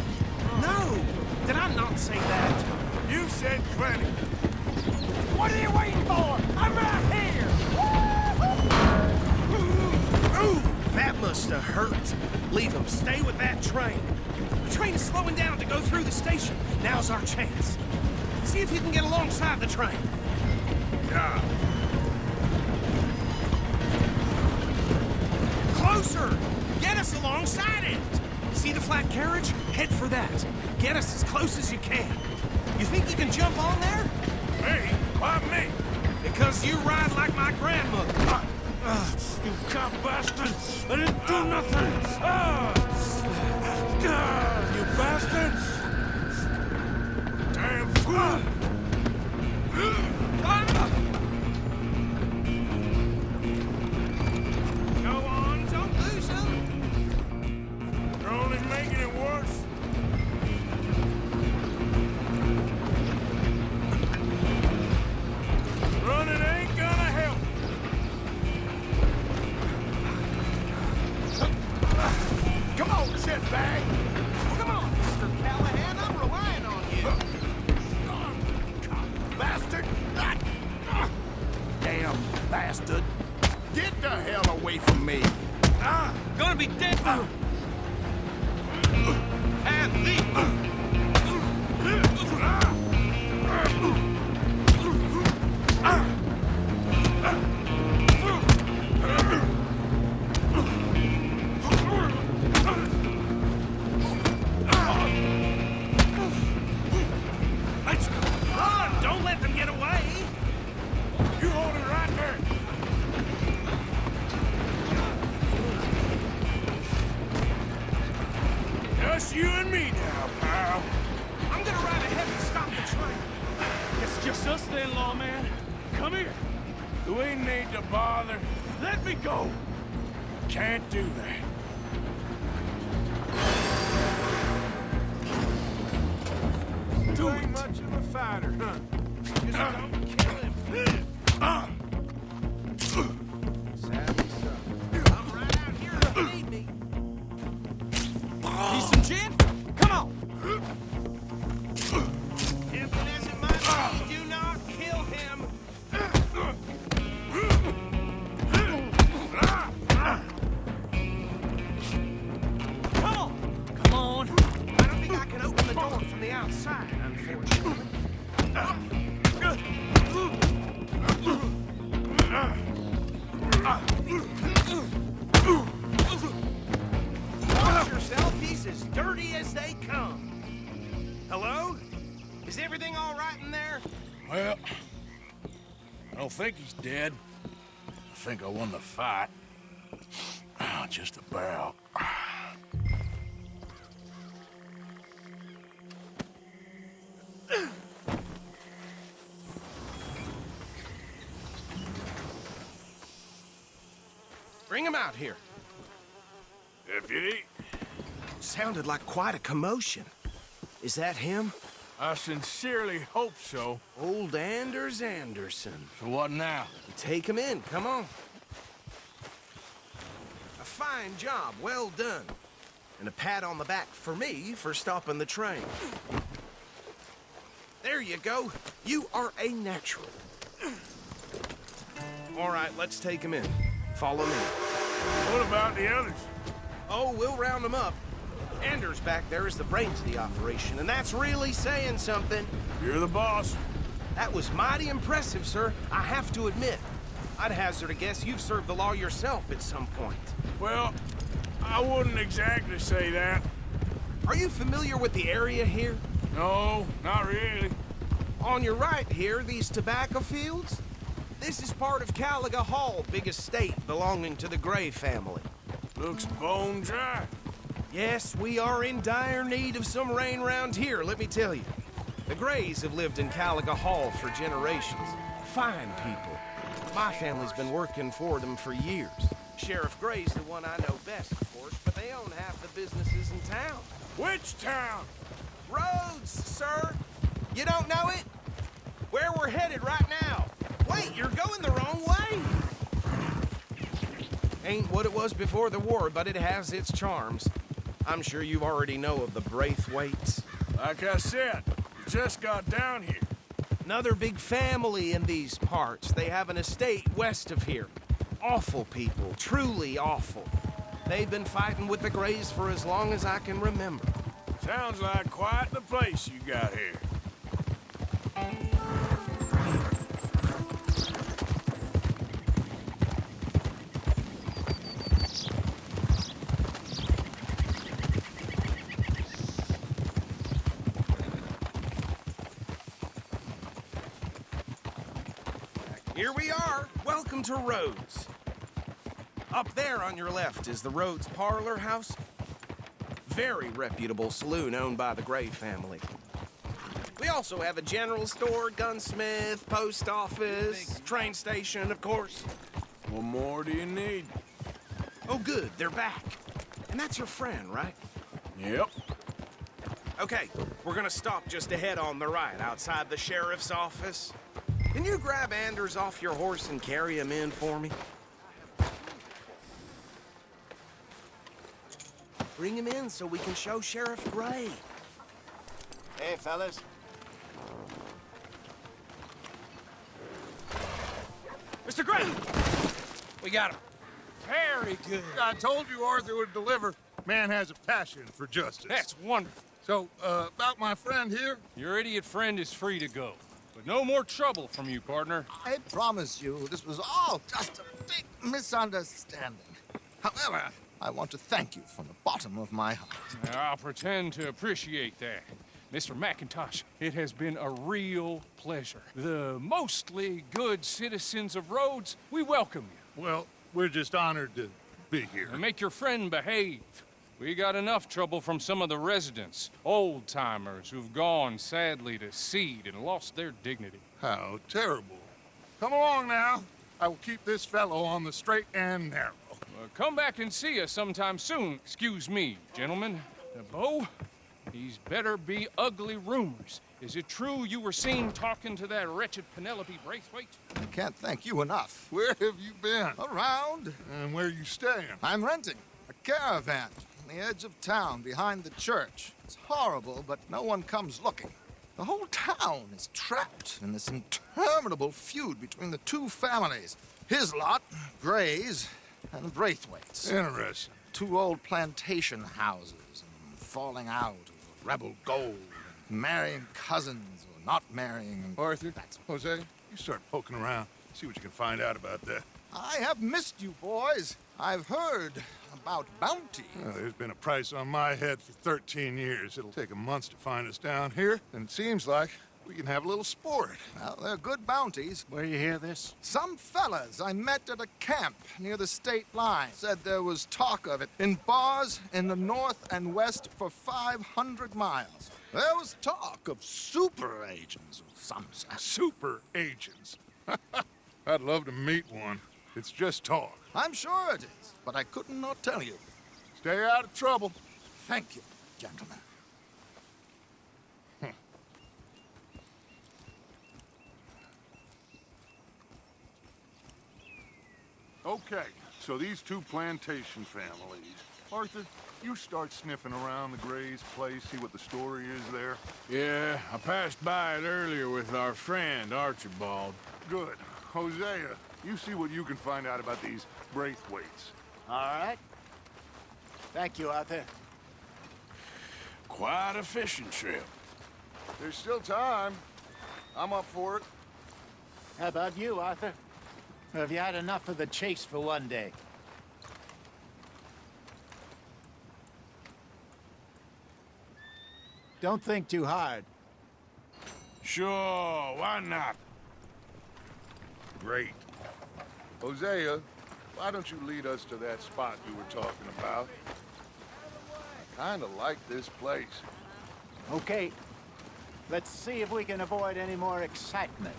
No, did I not say that? You said plenty. What are you waiting for? I'm right here! Ooh, that must have hurt. Leave him. Stay with that train. The train is slowing down to go through the station. Now's our chance. See if you can get alongside the train. Yeah. Closer! Get us alongside it! See the flat carriage? Head for that. Get us as close as you can. You think you can jump on there? Me? Why me? Because you ride like my grandmother. You cop bastard! I didn't do nothing! You bastards! Damn fool! Go on, don't lose him. You're only making it worse. Running ain't gonna help. Come on, shitbag. Come on. Just you and me now, pal. I'm gonna ride ahead and stop the train. It's just us then, lawman. Come here. We need to bother. Let me go. Can't do that. You ain't much of a fighter, huh? Just don't kill him. Savvy son. I'm right out here if you need me. Need some gin? Come on. Tempting as it might be, do not kill him. Come on. Come on. I don't think I can open the door from the outside, unfortunately. Watch yourself, he's as dirty as they come. Hello? Is everything all right in there? Well, I don't think he's dead. I think I won the fight. Oh, just about. Bring him out here. Deputy, Sounded like quite a commotion. Is that him? I sincerely hope so. Old Anders Anderson. So what now? Take him in, come on. A fine job, well done. And a pat on the back for me for stopping the train. There you go. You are a natural. All right, let's take him in. Follow me. What about the others? Oh, we'll round them up. Anders back there is the brains of the operation, and that's really saying something. You're the boss. That was mighty impressive, sir. I have to admit. I'd hazard a guess you've served the law yourself at some point. Well, I wouldn't exactly say that. Are you familiar with the area here? No, not really. On your right here, these tobacco fields? This is part of Caliga Hall, big estate belonging to the Gray family. Looks bone dry. Yes, we are in dire need of some rain round here, let me tell you. The Grays have lived in Caliga Hall for generations. Fine people. My family's been working for them for years. Sheriff Gray's the one I know best, of course, but they own half the businesses in town. Which town? Rhodes, sir. You don't know it? Where we're headed right now. Wait, you're going the wrong way. Ain't what it was before the war, but it has its charms. I'm sure you already know of the Braithwaites. Like I said, we just got down here. Another big family in these parts. They have an estate west of here. Awful people, truly awful. They've been fighting with the Grays for as long as I can remember. Sounds like quite the place you got here. Here we are. Welcome to Rhodes. Up there on your left is the Rhodes Parlor House. Very reputable saloon owned by the Gray family. We also have a general store, gunsmith, post office, train station, of course. What more do you need? Oh, good. They're back. And that's your friend, right? Yep. Okay, we're gonna stop just ahead on the right, outside the sheriff's office. Can you grab Anders off your horse and carry him in for me? Bring him in so we can show Sheriff Gray. Hey, fellas. Mr. Gray! We got him. Very good. I told you Arthur would deliver. Man has a passion for justice. That's wonderful. So, about my friend here? Your idiot friend is free to go. But no more trouble from you, partner. I promise you, this was all just a big misunderstanding. However, I want to thank you from the bottom of my heart. I'll pretend to appreciate that. Mr. McIntosh, it has been a real pleasure. The mostly good citizens of Rhodes, we welcome you. Well, we're just honored to be here. And make your friend behave. We got enough trouble from some of the residents, old-timers who've gone, sadly, to seed and lost their dignity. How terrible. Come along now. I will keep this fellow on the straight and narrow. Come back and see us sometime soon. Excuse me, gentlemen. Bo, these better be ugly rumors. Is it true you were seen talking to that wretched Penelope Braithwaite? I can't thank you enough. Where have you been? Around. And where are you staying? I'm renting a caravan on the edge of town behind the church. It's horrible, but no one comes looking. The whole town is trapped in this interminable feud between the two families. His lot, Gray's, and Braithwaite's. Interesting. Two old plantation houses, and falling out of rebel gold, and marrying cousins or not marrying. And Arthur, Jose, you start poking around. See what you can find out about that. I have missed you, boys. I've heard about bounty. Well, there's been a price on my head for 13 years. It'll take 'em months to find us down here, and it seems like we can have a little sport. Well, they're good bounties. Where you hear this? Some fellas I met at a camp near the state line said there was talk of it in bars in the north and west for 500 miles. There was talk of super agents of some sort. Super agents. I'd love to meet one. It's just talk. I'm sure it is, but I couldn't not tell you. Stay out of trouble. Thank you, gentlemen. Okay, so these two plantation families. Arthur, you start sniffing around the Gray's place, see what the story is there. Yeah, I passed by it earlier with our friend, Archibald. Good. Hosea, you see what you can find out about these Braithwaites. All right. Thank you, Arthur. Quite a fishing trip. There's still time. I'm up for it. How about you, Arthur? Or have you had enough of the chase for one day? Don't think too hard. Sure, why not? Great. Hosea, why don't you lead us to that spot you were talking about? Kinda like this place. Okay. Let's see if we can avoid any more excitement.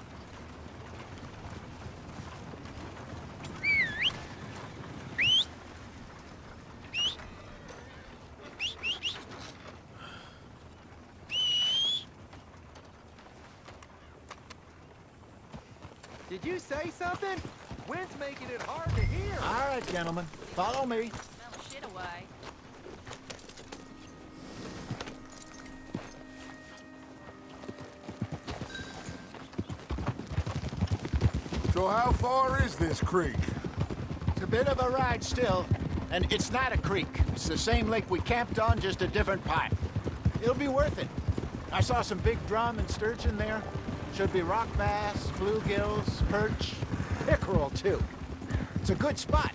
Did you say something? Wind's making it hard to hear. All right, gentlemen. Follow me. Smell shit away. So how far is this creek? It's a bit of a ride still, and it's not a creek. It's the same lake we camped on, just a different part. It'll be worth it. I saw some big drum and sturgeon there. Should be rock bass, bluegills, perch, pickerel, too. It's a good spot.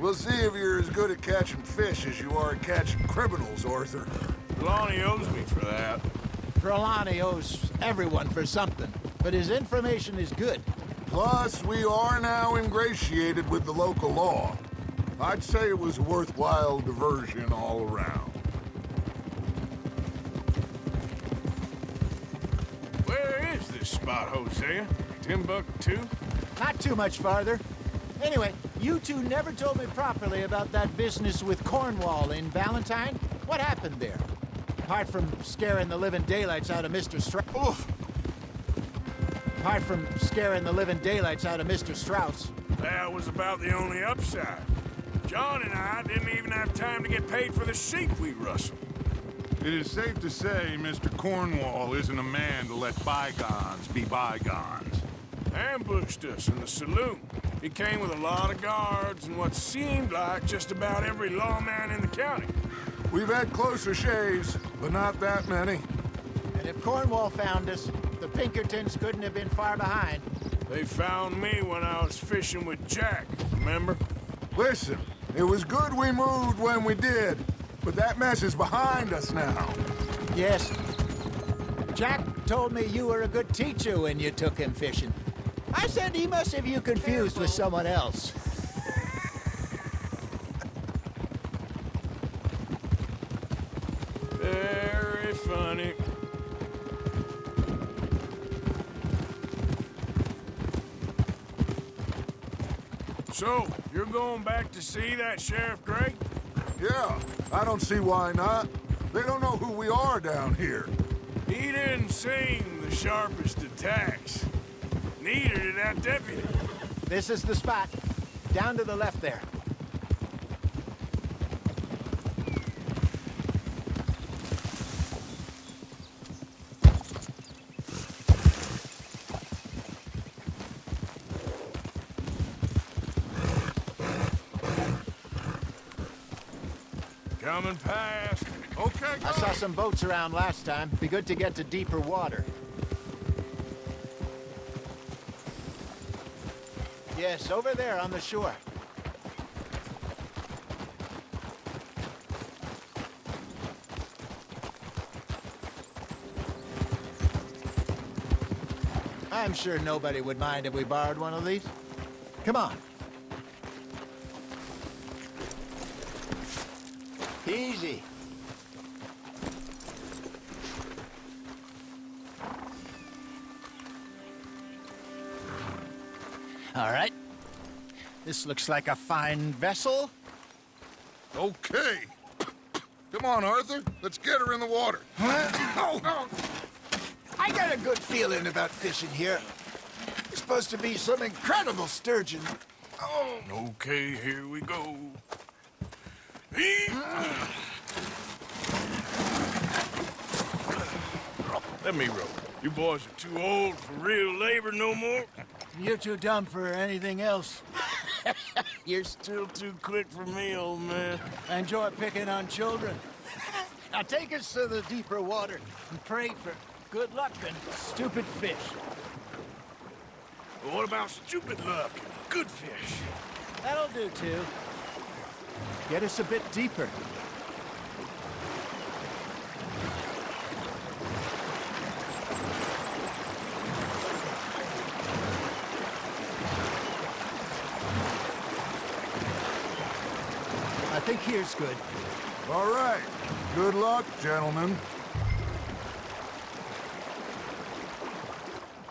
We'll see if you're as good at catching fish as you are at catching criminals, Arthur. Lonnie owes me for that. Trelawney owes everyone for something, but his information is good. Plus, we are now ingratiated with the local law. I'd say it was a worthwhile diversion all around. Where is this spot, Hosea? Timbuktu? Not too much farther. Anyway, you two never told me properly about that business with Cornwall in Valentine. What happened there? Apart from scaring the living daylights out of Mr. Strauss. Apart from scaring the living daylights out of Mr. Strauss. That was about the only upside. John and I didn't even have time to get paid for the sheep we rustled. It is safe to say Mr. Cornwall isn't a man to let bygones be bygones. Ambushed us in the saloon. He came with a lot of guards and what seemed like just about every lawman in the county. We've had closer shaves, but not that many. And if Cornwall found us, the Pinkertons couldn't have been far behind. They found me when I was fishing with Jack, remember? Listen, it was good we moved when we did, but that mess is behind us now. Yes. Jack told me you were a good teacher when you took him fishing. I said he must have you confused with someone else. funny. So, you're going back to see that Sheriff Gray? Yeah, I don't see why not. They don't know who we are down here. He didn't seem the sharpest attacks. Neither did that deputy. This is the spot. Down to the left there. Coming past. Okay, I saw some boats around last time. Be good to get to deeper water. Yes, over there on the shore. I'm sure nobody would mind if we borrowed one of these. Come on. Easy. All right. This looks like a fine vessel. Okay. Come on, Arthur. Let's get her in the water. I got a good feeling about fishing here. It's supposed to be some incredible sturgeon. Oh. Okay, here we go. Let me row. You boys are too old for real labor no more. You're too dumb for anything else. You're still too quick for me, old man. I enjoy picking on children. Now take us to the deeper water and pray for good luck and stupid fish. What about stupid luck and good fish? That'll do, too. Get us a bit deeper. I think here's good. All right. Good luck, gentlemen.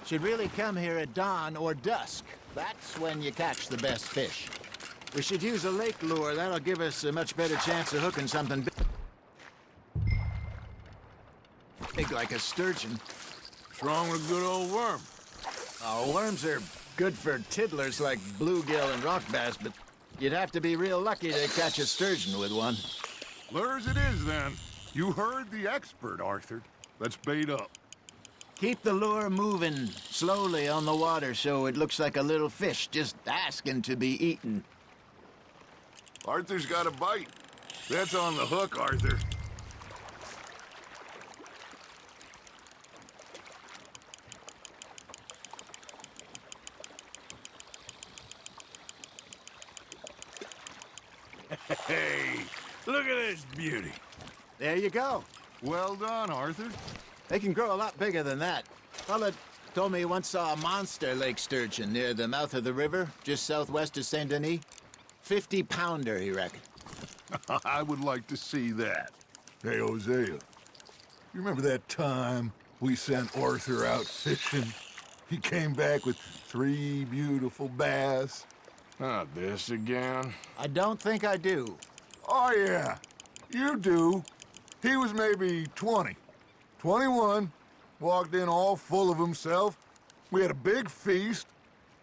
Should really come here at dawn or dusk. That's when you catch the best fish. We should use a lake lure. That'll give us a much better chance of hooking something big like a sturgeon. What's wrong with a good old worm? Oh, worms are good for tiddlers like bluegill and rock bass, but you'd have to be real lucky to catch a sturgeon with one. Lures it is, then. You heard the expert, Arthur. Let's bait up. Keep the lure moving slowly on the water so it looks like a little fish just asking to be eaten. Arthur's got a bite. That's on the hook, Arthur. Hey, look at this beauty. There you go. Well done, Arthur. They can grow a lot bigger than that. Fella told me he once saw a monster lake sturgeon near the mouth of the river, just southwest of Saint Denis. 50-pounder, he reckoned. I would like to see that. Hey, Hosea, you remember that time we sent Arthur out fishing? He came back with 3 beautiful bass. Not this again. I don't think I do. Oh, yeah. You do. He was maybe 20. 21. Walked in all full of himself. We had a big feast.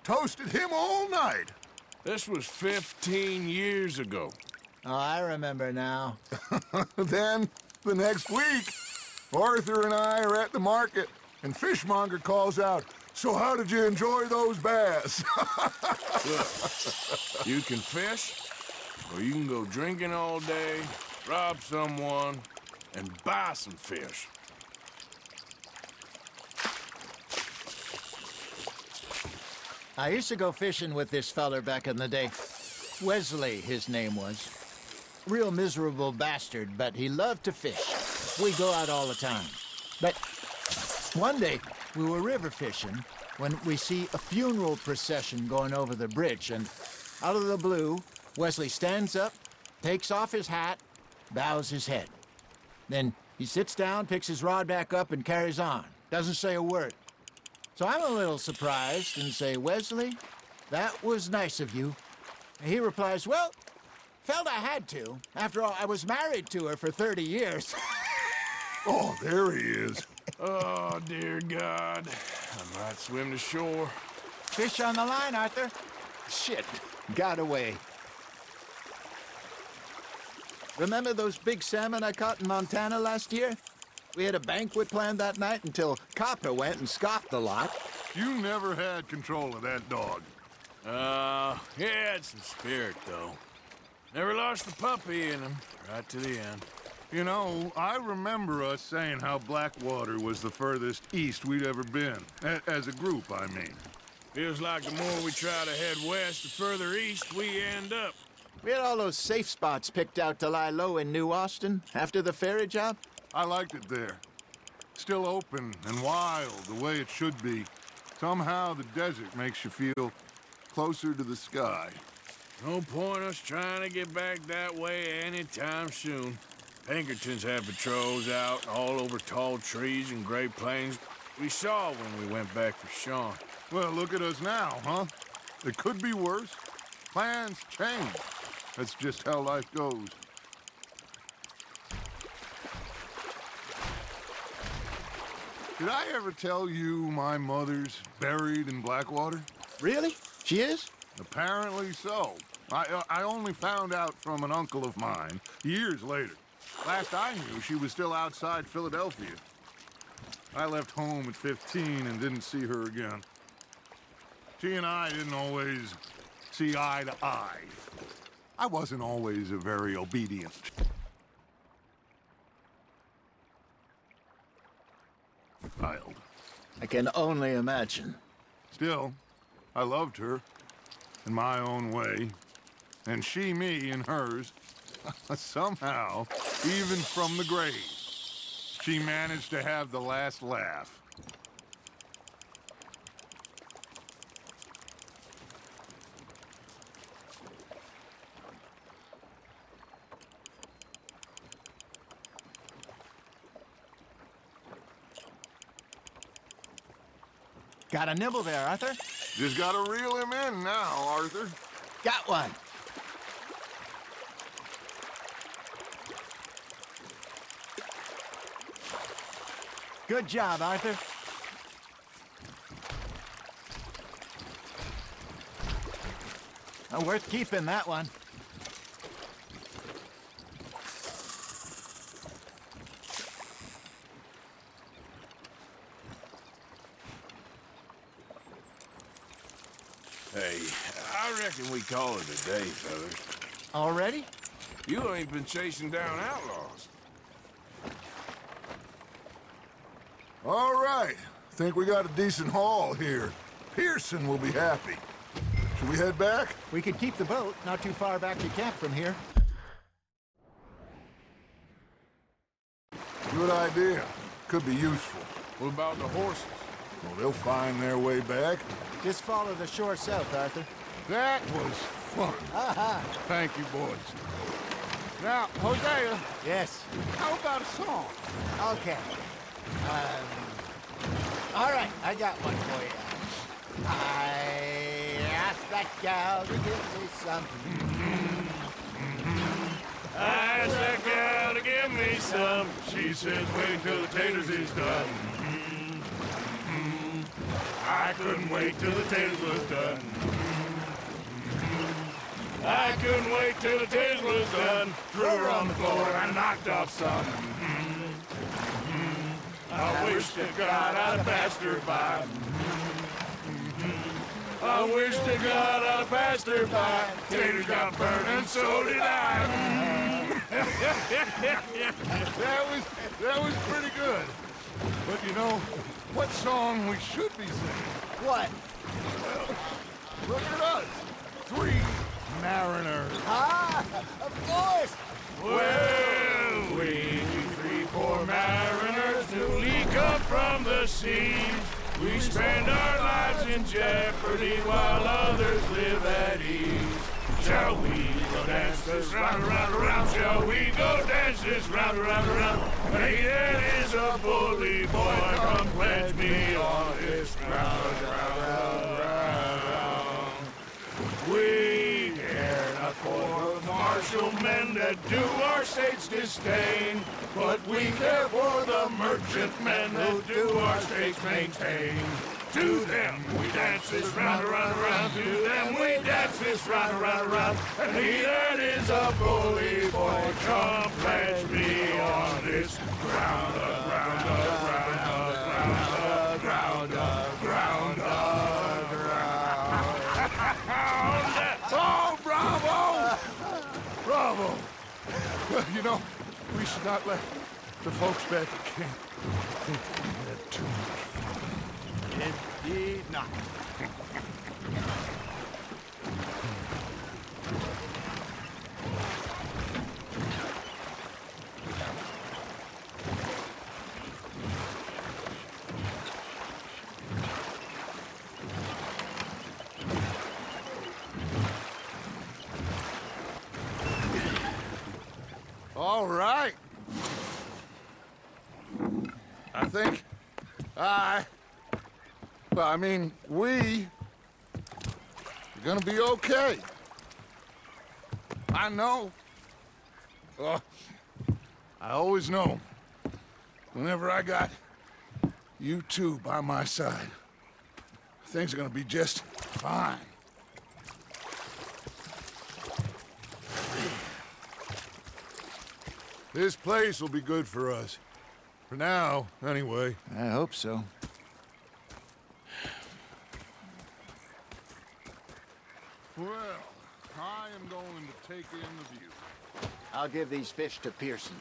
Toasted him all night. This was 15 years ago. Oh, I remember now. Then, the next week, Arthur and I are at the market, and Fishmonger calls out, "So how did you enjoy those bass?" Look, you can fish, or you can go drinking all day, rob someone, and buy some fish. I used to go fishing with this feller back in the day. Wesley, his name was. Real miserable bastard, but he loved to fish. We go out all the time. But one day, we were river fishing when we see a funeral procession going over the bridge, and out of the blue, Wesley stands up, takes off his hat, bows his head. Then He sits down, picks his rod back up, and carries on. Doesn't say a word. So I'm a little surprised and say, Wesley, that was nice of you. And he replies, well, felt I had to. After all, I was married to her for 30 years. Oh, there he is. Oh, dear God. I might swim to shore. Fish on the line, Arthur. Shit, got away. Remember those big salmon I caught in Montana last year? We had a banquet planned that night until Copper went and scoffed a lot. You never had control of that dog. He had some spirit, though. Never lost the puppy in him, right to the end. You know, I remember us saying how Blackwater was the furthest east we'd ever been. As a group, I mean. Feels like the more we try to head west, the further east we end up. We had all those safe spots picked out to lie low in New Austin after the ferry job. I liked it there. Still open and wild, the way it should be. Somehow the desert makes you feel closer to the sky. No point us trying to get back that way anytime soon. Pinkertons have patrols out all over tall trees and Great Plains. We saw when we went back for Sean. Well, look at us now, huh? It could be worse. Plans change. That's just how life goes. Did I ever tell you my mother's buried in Blackwater? Really? She is? Apparently so. I only found out from an uncle of mine years later. Last I knew, she was still outside Philadelphia. I left home at 15 and didn't see her again. She and I didn't always see eye to eye. I wasn't always a very obedient child. I can only imagine. Still, I loved her in my own way, and she me in hers. Somehow, even from the grave, she managed to have the last laugh. Got a nibble there, Arthur? Just gotta reel him in now, Arthur. Got one. Good job, Arthur. Worth keeping, that one. Hey, I reckon we call it a day, fellas. Already? You ain't been chasing down outlaws. All right. Think we got a decent haul here. Pearson will be happy. Should we head back? We could keep the boat not too far back to camp from here. Good idea. Could be useful. What about the horses? Well, they'll find their way back. Just follow the shore south, Arthur. That was fun. Aha! Thank you, boys. Now, Hosea. Yes? How about a song? Okay. All right, I got one for you. I asked that gal to give me some. I asked that gal to give me some. She says, wait till the taters is done. I couldn't wait till the taters was done. I couldn't wait till the taters was done. Threw her on the floor and knocked off some. I wish to God I'd have passed her by. I wish to God I'd have passed her by. Taters got burned and so did I. That was pretty good. But you know, what song we should be singing? What? Well, look at us. 3 mariners. Ah, of course. Well, we 3 poor mariners newly come from the sea. We spend our lives in jeopardy while others live at ease. Shall we go dance this round, around, around? Shall we go dance this round, around, around? Hey, that is a bully boy. Come pledge me on this ground, round, round. We care not for martial men that do our state's disdain, but we care for the merchant men who do our state's maintain. To them we dance this round, around, around. To them we dance this round, around, around. And he that is a bully boy, come pledge me on this ground, ground, ground, ground, ground, ground. Oh, bravo! Bravo! Well, you know, we should not let the folks back at camp think we had too much fun. Indeed not. All right. I think we are gonna be okay. I know. I always know. Whenever I got you two by my side, things are gonna be just fine. This place will be good for us. For now, anyway. I hope so. Well, I am going to take in the view. I'll give these fish to Pearson.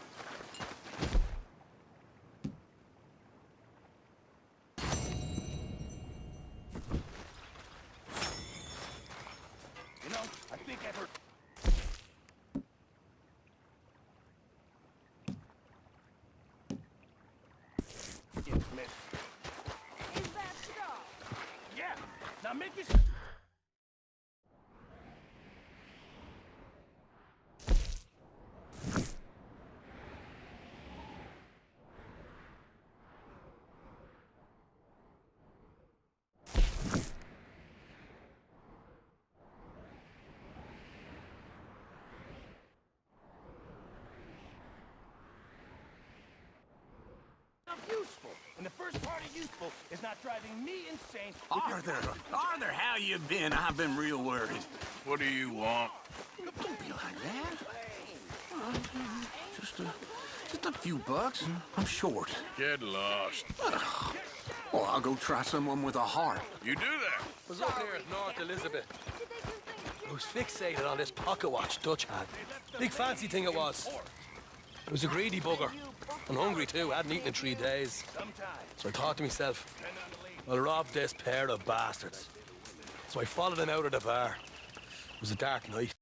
You know, I think I've heard... Is that so? Yeah, now make this... useful. And the first part of useful is not driving me insane. Arthur, how you been? I've been real worried. What do you want? Don't be like that. Just a few bucks. I'm short. Get lost. Well, I'll go try someone with a heart. You do that? Was up here at North Elizabeth. I was fixated on this pocket watch Dutch had. Big fancy thing it was. I was a greedy bugger. And hungry too. Hadn't eaten in 3 days. So I thought to myself, I'll rob this pair of bastards. So I followed them out of the bar. It was a dark night.